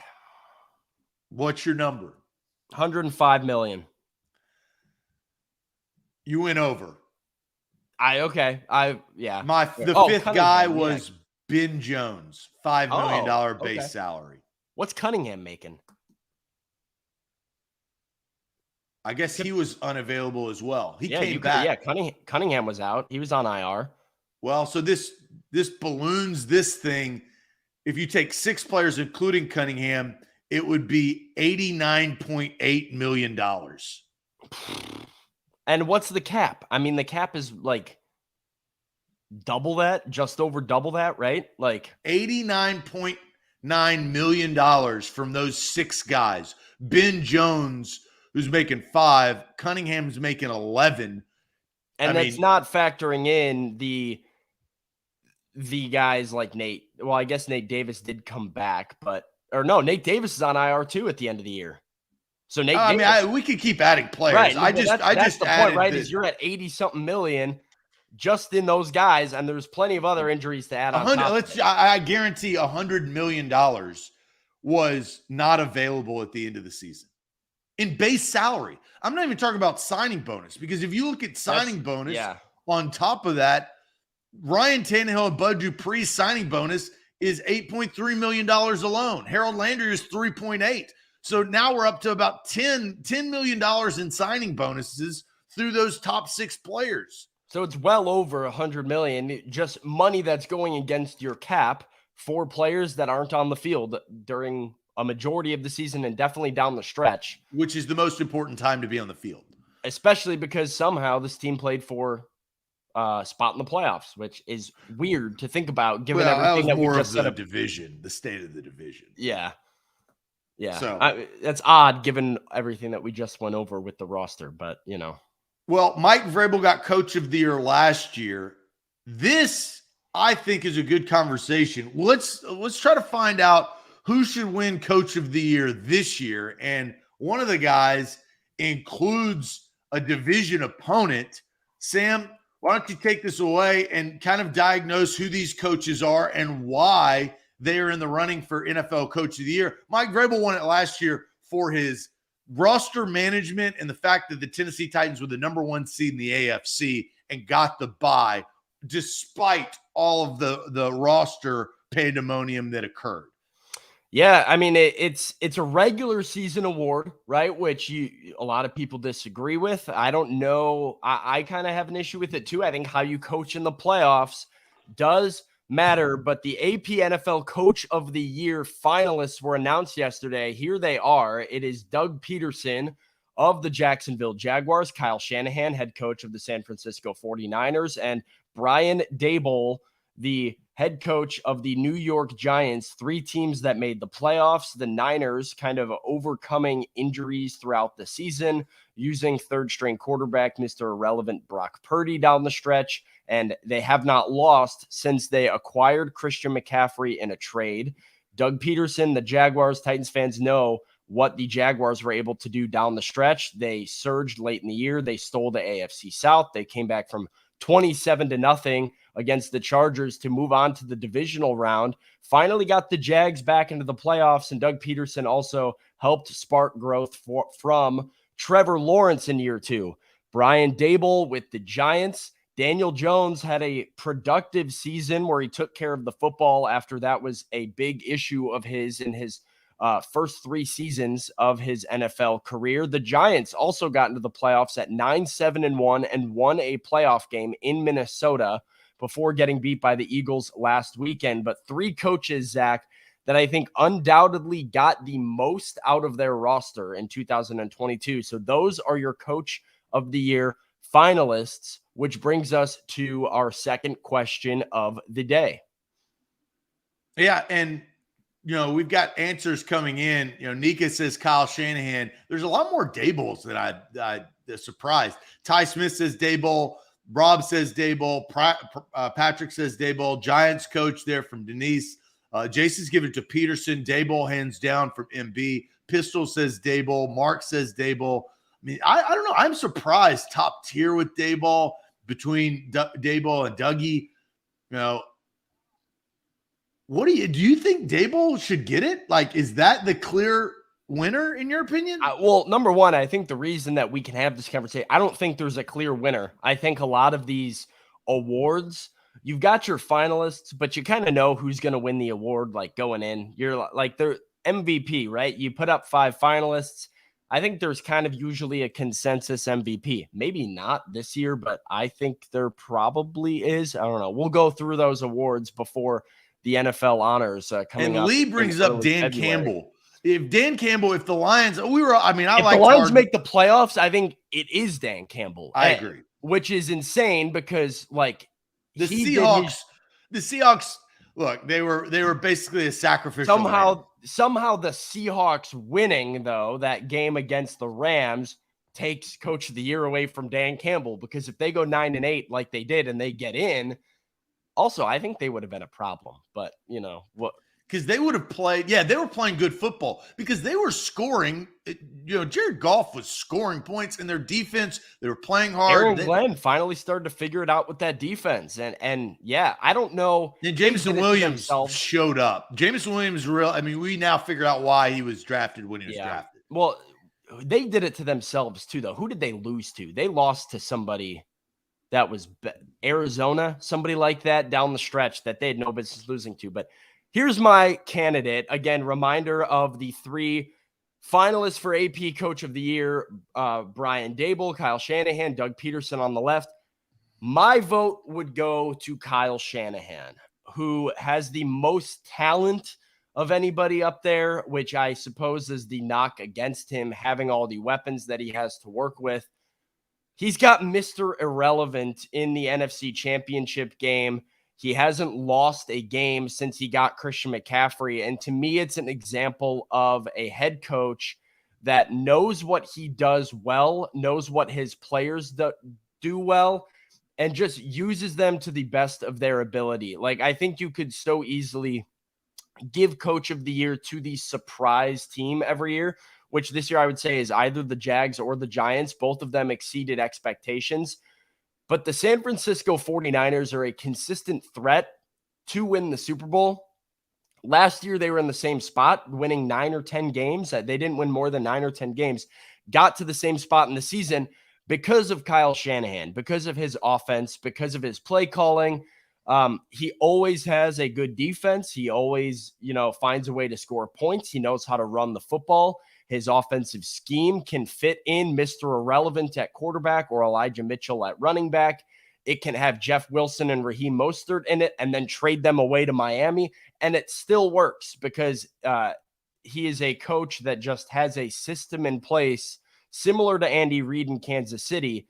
What's your number? $105 million. You went over. Yeah. The fifth guy was Ben Jones, $5 million base salary. What's Cunningham making? I guess he was unavailable as well. He came back. Yeah, Cunningham was out. He was on IR. Well, so this balloons this thing. If you take 6 players, including Cunningham, it would be $89.8 million. And what's the cap? I mean, the cap is like double that, just over double that, right? Like $89.9 million from those 6 guys. Ben Jones, who's making 5, Cunningham's making 11. And that's not factoring in the guys like Nate. Well, I guess Nate Davis did come back, Nate Davis is on IR too at the end of the year. So Nate Davis, we could keep adding players. Right. That's the point, right? Is you're at 80-something million just in those guys, and there's plenty of other injuries to add on top. I guarantee $100 million was not available at the end of the season in base salary. I'm not even talking about signing bonus, because if you look at signing bonus on top of that, Ryan Tannehill and Bud Dupree's signing bonus is $8.3 million alone. Harold Landry is 3.8. So now we're up to about $10 million in signing bonuses through those top 6 players. So it's well over $100 million, just money that's going against your cap for players that aren't on the field during a majority of the season and definitely down the stretch. Which is the most important time to be on the field. Especially because somehow this team played for spot in the playoffs, which is weird to think about given Well, everything that was we more just of said. the division, the state of the division. Yeah. Yeah. So, That's odd given everything that we just went over with the roster, but well, Mike Vrabel got Coach of the Year last year. This, I think, is a good conversation. Let's try to find out who should win Coach of the Year this year. And one of the guys includes a division opponent. Sam, why don't you take this away and kind of diagnose who these coaches are and why they are in the running for NFL Coach of the Year? Mike Vrabel won it last year for his roster management and the fact that the Tennessee Titans were the number 1 seed in the AFC and got the bye despite all of the roster pandemonium that occurred. Yeah, I mean it's a regular season award, right? Which a lot of people disagree with. I don't know. I kind of have an issue with it too. I think how you coach in the playoffs does matter, but the AP NFL Coach of the Year finalists were announced yesterday. Here they are. It is Doug Pederson of the Jacksonville Jaguars, Kyle Shanahan, head coach of the San Francisco 49ers, and Brian Daboll, the head coach of the New York Giants, 3 teams that made the playoffs. The Niners kind of overcoming injuries throughout the season, using third-string quarterback Mr. Irrelevant Brock Purdy down the stretch, and they have not lost since they acquired Christian McCaffrey in a trade. Doug Pederson, the Jaguars, Titans fans know what the Jaguars were able to do down the stretch. They surged late in the year. They stole the AFC South. They came back from 27-0 against the Chargers to move on to the divisional round. Finally got the Jags back into the playoffs, and Doug Pederson also helped spark growth from Trevor Lawrence in year 2. Brian Daboll with the Giants. Daniel Jones had a productive season where he took care of the football after that was a big issue of his in his first 3 seasons of his NFL career. The Giants also got into the playoffs at 9-7-1 and won a playoff game in Minnesota before getting beat by the Eagles last weekend. But 3 coaches, Zach, that I think undoubtedly got the most out of their roster in 2022. So those are your Coach of the Year finalists, which brings us to our second question of the day. Yeah, and we've got answers coming in. Nika says Kyle Shanahan. There's a lot more Dabolls that I surprised. Ty Smith says Daboll. Rob says Daboll. Patrick says Daboll. Giants coach there from Denise. Jason's given it to Pederson. Daboll hands down from MB. Pistol says Daboll. Mark says Daboll. I mean, I don't know. I'm surprised top tier with Daboll between Daboll and Dougie. What do you think Daboll should get it? Like, is that the clear winner in your opinion? Well, number one, I think the reason that we can have this conversation, I don't think there's a clear winner. I think a lot of these awards, you've got your finalists, but you kind of know who's going to win the award, like going in. You're like, they're MVP, right? You put up 5 finalists. I think there's kind of usually a consensus MVP. Maybe not this year, but I think there probably is. I don't know. We'll go through those awards before the NFL honors coming up. And Lee brings up Dan Campbell. If the Lions, if the Lions make the playoffs, I think it is Dan Campbell. I agree. Which is insane because like the Seahawks, look, they were basically a sacrificial. Somehow the Seahawks winning though that game against the Rams takes Coach of the Year away from Dan Campbell, because if they go 9-8 like they did and they get in, also I think they would have been a problem. But what? Because they would have played, they were playing good football because they were scoring. Jared Goff was scoring points in their defense. They were playing hard. Aaron Glenn finally started to figure it out with that defense. And I don't know. And Jameson Williams showed up. Jameson Williams, we now figured out why he was drafted when he was drafted. Well, they did it to themselves too, though. Who did they lose to? They lost to somebody that was Arizona, somebody like that down the stretch that they had no business losing to. But here's my candidate. Again, reminder of the 3 finalists for AP Coach of the Year, Brian Daboll, Kyle Shanahan, Doug Pederson on the left. My vote would go to Kyle Shanahan, who has the most talent of anybody up there, which I suppose is the knock against him, having all the weapons that he has to work with. he's got Mr. Irrelevant in the NFC Championship game. He hasn't lost a game since he got Christian McCaffrey. And to me, it's an example of a head coach that knows what he does well, knows what his players do well, and just uses them to the best of their ability. Like, I think you could so easily give Coach of the Year to the surprise team every year, which this year I would say is either the Jags or the Giants. Both of them exceeded expectations. But the San Francisco 49ers are a consistent threat to win the Super Bowl. Last year, they were in the same spot, winning 9 or 10 games. They didn't win more than 9 or 10 games. Got to the same spot in the season because of Kyle Shanahan, because of his offense, because of his play calling. He always has a good defense. He always, finds a way to score points. He knows how to run the football. His offensive scheme can fit in Mr. Irrelevant at quarterback or Elijah Mitchell at running back. It can have Jeff Wilson and Raheem Mostert in it and then trade them away to Miami. And it still works because he is a coach that just has a system in place similar to Andy Reid in Kansas City.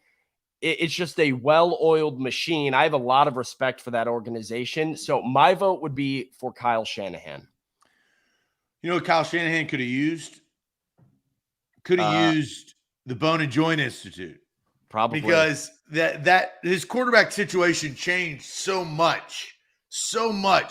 It's just a well-oiled machine. I have a lot of respect for that organization. So my vote would be for Kyle Shanahan. You know what Kyle Shanahan could have used? Could have used the Bone and Joint Institute. Probably. Because that his quarterback situation changed so much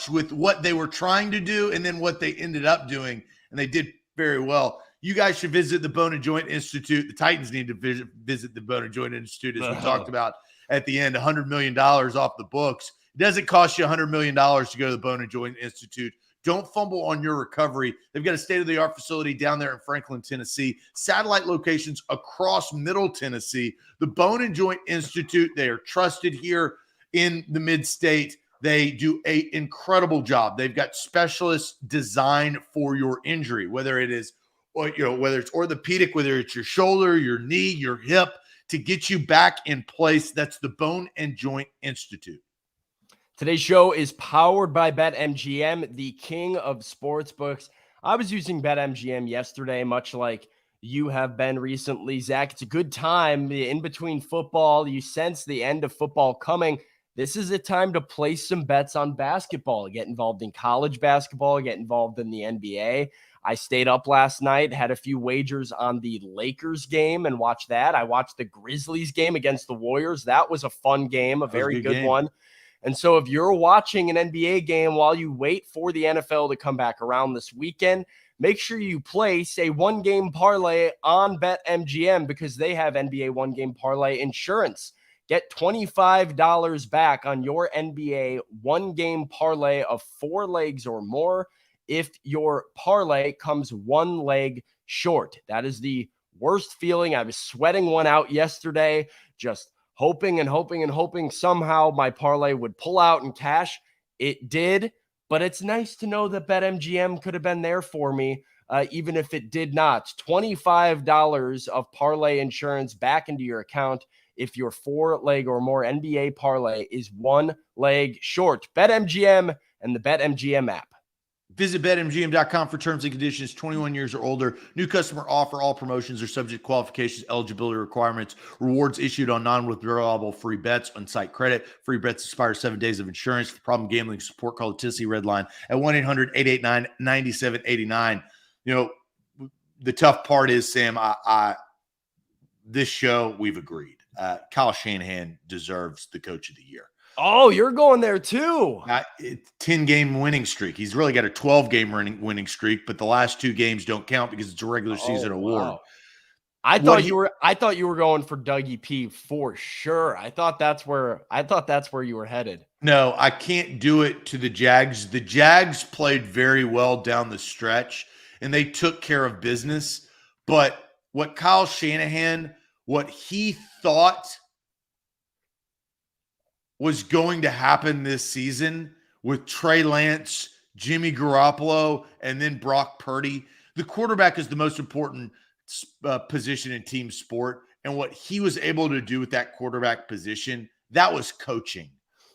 with what they were trying to do and then what they ended up doing, and they did very well. You guys should visit the Bone and Joint Institute. The Titans need to visit the Bone and Joint Institute, as we talked about at the end, $100 million off the books. It doesn't cost you $100 million to go to the Bone and Joint Institute. Don't fumble on your recovery. They've got a state-of-the-art facility down there in Franklin, Tennessee, satellite locations across Middle Tennessee. The Bone and Joint Institute, they are trusted here in the mid-state. They do an incredible job. They've got specialists designed for your injury, whether it's orthopedic, whether it's your shoulder, your knee, your hip, to get you back in place. That's the Bone and Joint Institute. Today's show is powered by BetMGM, the king of sportsbooks. I was using BetMGM yesterday, much like you have been recently, Zach. It's a good time in between football. You sense the end of football coming. This is a time to place some bets on basketball, get involved in college basketball, get involved in the NBA. I stayed up last night, had a few wagers on the Lakers game and watched that. I watched the Grizzlies game against the Warriors. That was a fun game, a very good one. And so if you're watching an NBA game while you wait for the NFL to come back around this weekend, make sure you place a one-game parlay on BetMGM because they have NBA one-game parlay insurance. Get $25 back on your NBA one-game parlay of 4 legs or more if your parlay comes 1 leg short. That is the worst feeling. I was sweating one out yesterday, just hoping somehow my parlay would pull out and cash. It did, but it's nice to know that BetMGM could have been there for me, even if it did not. $25 of parlay insurance back into your account if your 4-leg or more NBA parlay is 1 leg short. BetMGM and the BetMGM app. Visit BetMGM.com for terms and conditions. 21 years or older. New customer offer. All promotions are subject to qualifications, eligibility requirements. Rewards issued on non-withdrawable free bets on site credit. Free bets expire 7 days of insurance. For problem gambling support, call the Tennessee Red Line at 1-800-889-9789. The tough part is, Sam, this show, we've agreed. Kyle Shanahan deserves the Coach of the Year. Oh, you're going there too. 10-game winning streak. He's really got a 12-game winning streak, but the last 2 games don't count because it's a regular season award. Wow. I thought you were going for Dougie P for sure. I thought that's where you were headed. No, I can't do it to the Jags. The Jags played very well down the stretch, and they took care of business. But what Kyle Shanahan, what he thought was going to happen this season with Trey Lance, Jimmy Garoppolo, and then Brock Purdy. The quarterback is the most important position in team sport. And what he was able to do with that quarterback position, that was coaching.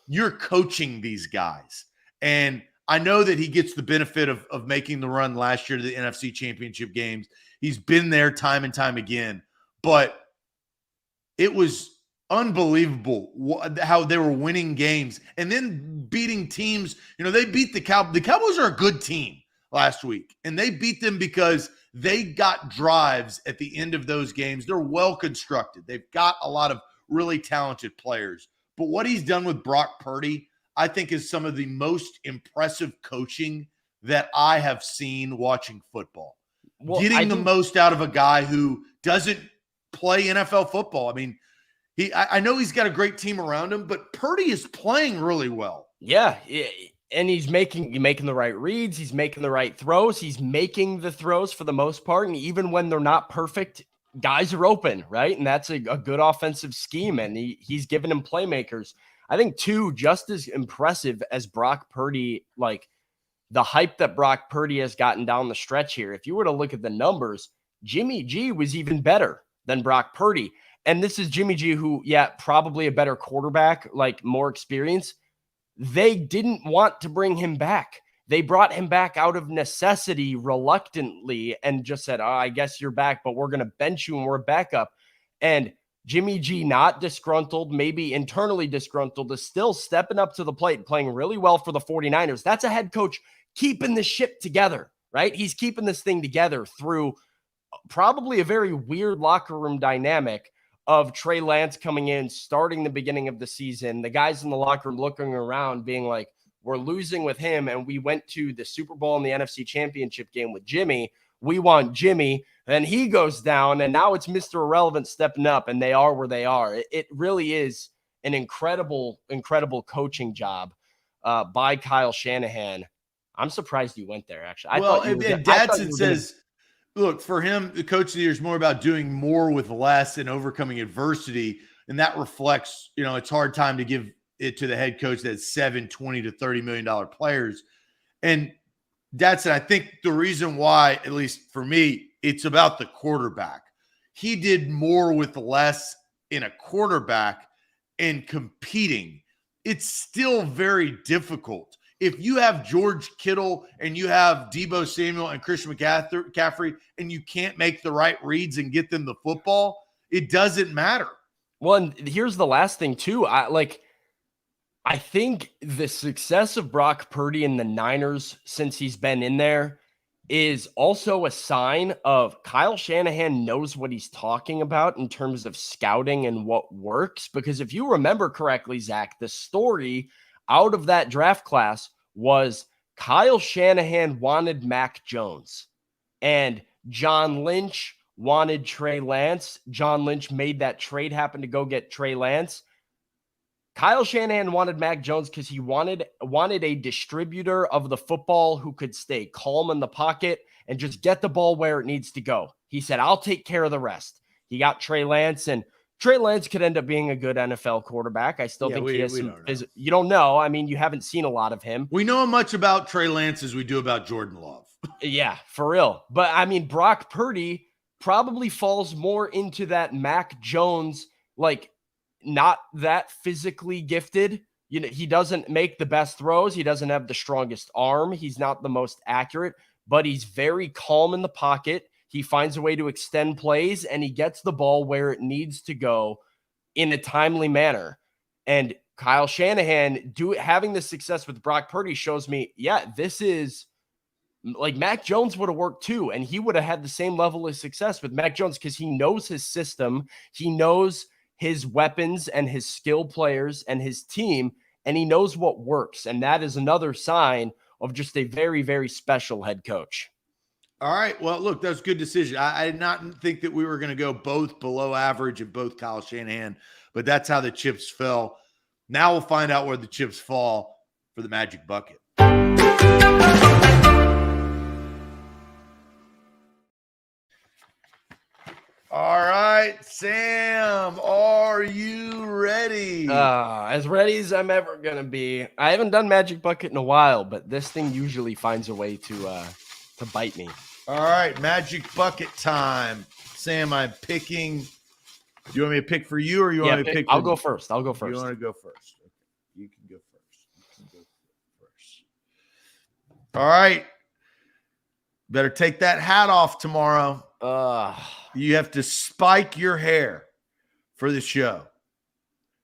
You're coaching these guys. And I know that he gets the benefit of making the run last year to the NFC Championship games. He's been there time and time again. But it was unbelievable how they were winning games and then beating teams. They beat the Cowboys. The Cowboys are a good team last week, and they beat them because they got drives at the end of those games. They're well constructed. They've got a lot of really talented players. But what he's done with Brock Purdy, I think, is some of the most impressive coaching that I have seen watching football. Getting the most out of a guy who doesn't play NFL football. I mean, I know he's got a great team around him, but Purdy is playing really well. Yeah, and he's making the right reads. He's making the right throws. He's making the throws for the most part, and even when they're not perfect, guys are open, right? And that's a good offensive scheme, and he's giving him playmakers. I think, too, just as impressive as Brock Purdy, like the hype that Brock Purdy has gotten down the stretch here, if you were to look at the numbers, Jimmy G was even better than Brock Purdy. And this is Jimmy G, who, probably a better quarterback, like more experience. They didn't want to bring him back. They brought him back out of necessity, reluctantly, and just said, I guess you're back, but we're going to bench you and we're back up. And Jimmy G, not disgruntled, maybe internally disgruntled, is still stepping up to the plate, playing really well for the 49ers. That's a head coach keeping the ship together, right? He's keeping this thing together through probably a very weird locker room dynamic of Trey Lance coming in, starting the beginning of the season, the guys in the locker room looking around being like, we're losing with him, and we went to the Super Bowl and the NFC Championship game with Jimmy. We want Jimmy. Then he goes down, and now it's Mr. Irrelevant stepping up, and they are where they are. It really is an incredible, incredible coaching job by Kyle Shanahan. I'm surprised you went there, actually. And Dadson says, look, for him, the coach of the year is more about doing more with less and overcoming adversity. And that reflects, it's hard time to give it to the head coach that's $7, $20 to $30 million players. And Dadson, I think the reason why, at least for me, it's about the quarterback. He did more with less in a quarterback and competing. It's still very difficult. If you have George Kittle and you have Deebo Samuel and Christian McCaffrey and you can't make the right reads and get them the football, it doesn't matter. Well, and here's the last thing too. I think the success of Brock Purdy in the Niners since he's been in there is also a sign of Kyle Shanahan knows what he's talking about in terms of scouting and what works. Because if you remember correctly, Zach, the story out of that draft class was Kyle Shanahan wanted Mac Jones and John Lynch wanted Trey Lance. John Lynch made that trade happen to go get Trey Lance. Kyle Shanahan wanted Mac Jones because he wanted a distributor of the football who could stay calm in the pocket and just get the ball where it needs to go. He said, I'll take care of the rest. He got Trey Lance, and Trey Lance could end up being a good NFL quarterback. I still think he has some. You don't know. I mean, you haven't seen a lot of him. We know as much about Trey Lance as we do about Jordan Love. Yeah, for real. But I mean, Brock Purdy probably falls more into that Mac Jones, not that physically gifted. He doesn't make the best throws. He doesn't have the strongest arm. He's not the most accurate, but he's very calm in the pocket. He finds a way to extend plays, and he gets the ball where it needs to go in a timely manner. And Kyle Shanahan having the success with Brock Purdy shows me, this is Mac Jones would have worked too. And he would have had the same level of success with Mac Jones because he knows his system. He knows his weapons and his skill players and his team, and he knows what works. And that is another sign of just a very, very special head coach. All right. Well, look, that was a good decision. I did not think that we were going to go both below average and both Kyle Shanahan, but that's how the chips fell. Now we'll find out where the chips fall for the Magic Bucket. All right, Sam, are you ready? As ready as I'm ever going to be. I haven't done Magic Bucket in a while, but this thing usually finds a way to bite me. All right, Magic Bucket time. Sam, I'm picking. Do you want me to pick for you or you want me to pick for I'll go first. You want to go first? Okay. You can go first. All right. Better take that hat off tomorrow. You have to spike your hair for the show.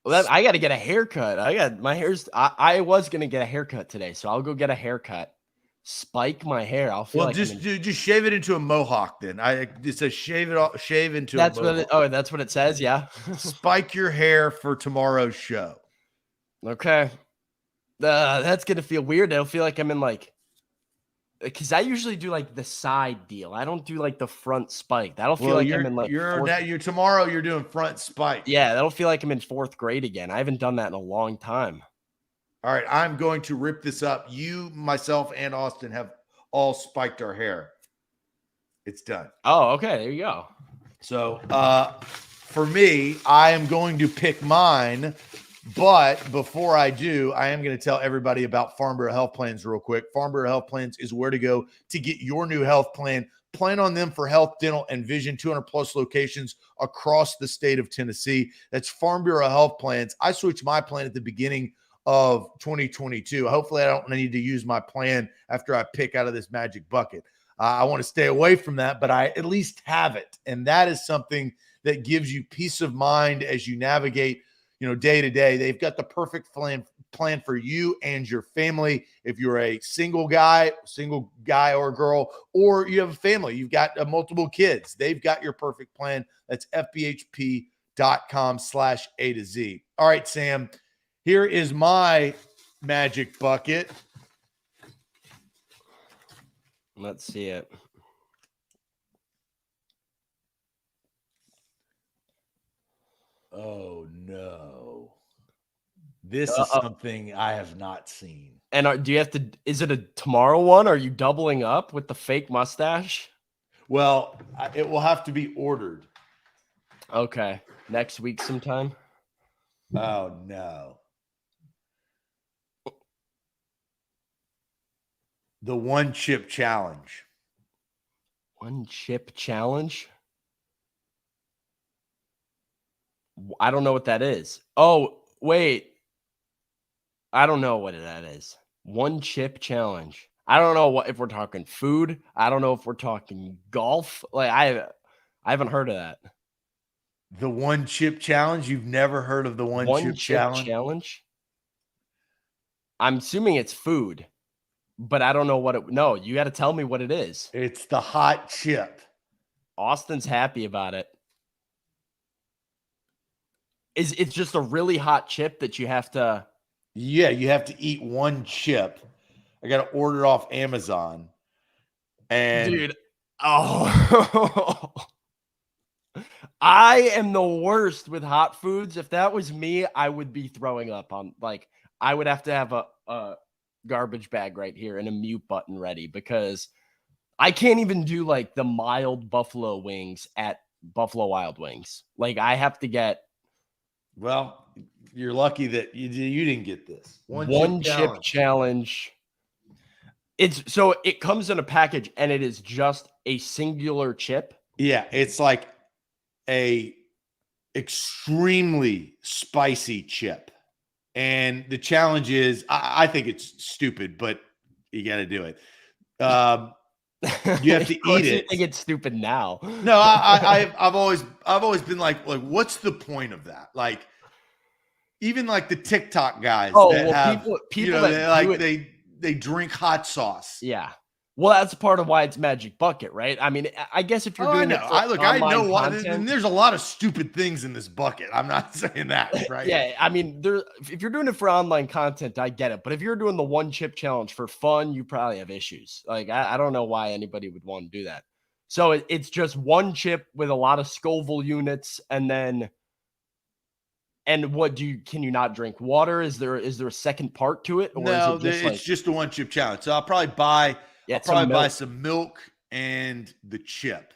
Well, I got to get a haircut. I was going to get a haircut today, so I'll go get a haircut. Spike my hair. I'll feel Well, like just shave it into a mohawk then. It says shave into a mohawk. That's what it says, yeah. Spike your hair for tomorrow's show. Okay. That's going to feel weird. It'll feel like I'm in because I usually do like the side deal. I don't do like the front spike. That'll feel like I'm in like tomorrow you're doing front spike. Yeah, that'll feel like I'm in 4th grade again. I haven't done that in a long time. All right, I'm going to rip this up. You, myself, and Austin have all spiked our hair. It's done. Oh, okay. There you go. So for me, I am going to pick mine. But before I do, I am going to tell everybody about Farm Bureau Health Plans real quick. Farm Bureau Health Plans is where to go to get your new health plan. Plan on them for health, dental, and vision, 200+ locations across the state of Tennessee. That's Farm Bureau Health Plans. I switched my plan at the beginning of 2022. Hopefully, I don't need to use my plan after I pick out of this magic bucket. I want to stay away from that, but I at least have it. And that is something that gives you peace of mind as you navigate day to day. They've got the perfect plan for you and your family. If you're a single guy or girl, or you have a family, you've got multiple kids, they've got your perfect plan. That's fbhp.com/A to Z. All right, Sam, here is my magic bucket. Let's see it. Oh, no. This is something I have not seen. And do you have to, is it a tomorrow one? Are you doubling up with the fake mustache? Well, it will have to be ordered. Okay. Next week sometime? Oh, no. The one chip challenge. One chip challenge? I don't know what that is. Oh, wait. I don't know what that is. One chip challenge. I don't know if we're talking food. I don't know if we're talking golf. Like I haven't heard of that. The one chip challenge? You've never heard of the one chip challenge? I'm assuming it's food, but I don't know what it. No, you got to tell me what it is. It's the hot chip. Austin's happy about it. It's just a really hot chip that you have to. Yeah, you have to eat one chip. I got to order it off Amazon. And dude, oh, I am the worst with hot foods. If that was me, I would be throwing up on. I would have to have a garbage bag right here and a mute button ready because I can't even do like the mild buffalo wings at Buffalo Wild Wings. Like I have to get. Well, you're lucky that you didn't get this. One chip challenge. It comes in a package and it is just a singular chip. Yeah, it's like a extremely spicy chip. And the challenge is, I think it's stupid, but you got to do it. You have to eat it. I think it's stupid now. No, I've always been like, what's the point of that? Like, even like the TikTok guys they drink hot sauce. Yeah. Well, that's part of why it's Magic Bucket, right? I mean, I guess if you're doing it, I know why. And there's a lot of stupid things in this bucket. I'm not saying that, right? Yeah, I mean, if you're doing it for online content, I get it. But if you're doing the one chip challenge for fun, you probably have issues. Like, I don't know why anybody would want to do that. So it's just one chip with a lot of Scoville units, and then. And can you not drink water? Is there a second part to it? Or no, is it it's just a one chip challenge. So I'll probably buy some milk and the chip.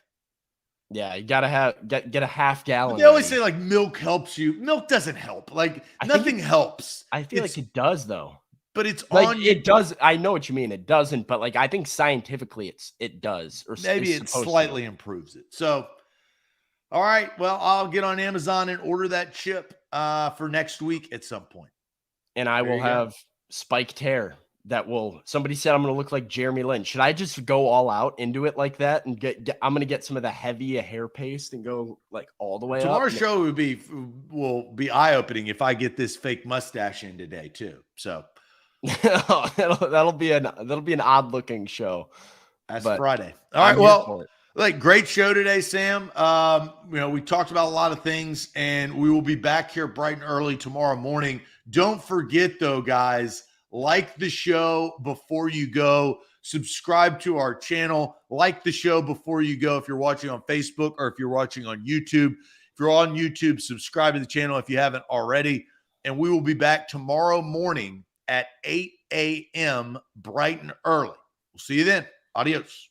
Yeah, you gotta get a half gallon. They always say like milk helps you. Milk doesn't help. Like nothing helps. I feel like it does though. But it's like, on. It does. I know what you mean. It doesn't, but like I think scientifically it does. Or maybe it slightly improves it. So, all right. Well, I'll get on Amazon and order that chip for next week at some point. And I will have spiked hair somebody said I'm going to look like Jeremy Lin. Should I just go all out into it like that and I'm going to get some of the heavy hair paste and go like all the way up? Tomorrow's show will be eye-opening if I get this fake mustache in today too. So that'll be an odd looking show. That's But Friday. All right. Well, like great show today, Sam. We talked about a lot of things, and we will be back here bright and early tomorrow morning. Don't forget, though, guys, like the show before you go. Subscribe to our channel. Like the show before you go if you're watching on Facebook or if you're watching on YouTube. If you're on YouTube, subscribe to the channel if you haven't already. And we will be back tomorrow morning at 8 a.m. bright and early. We'll see you then. Adios.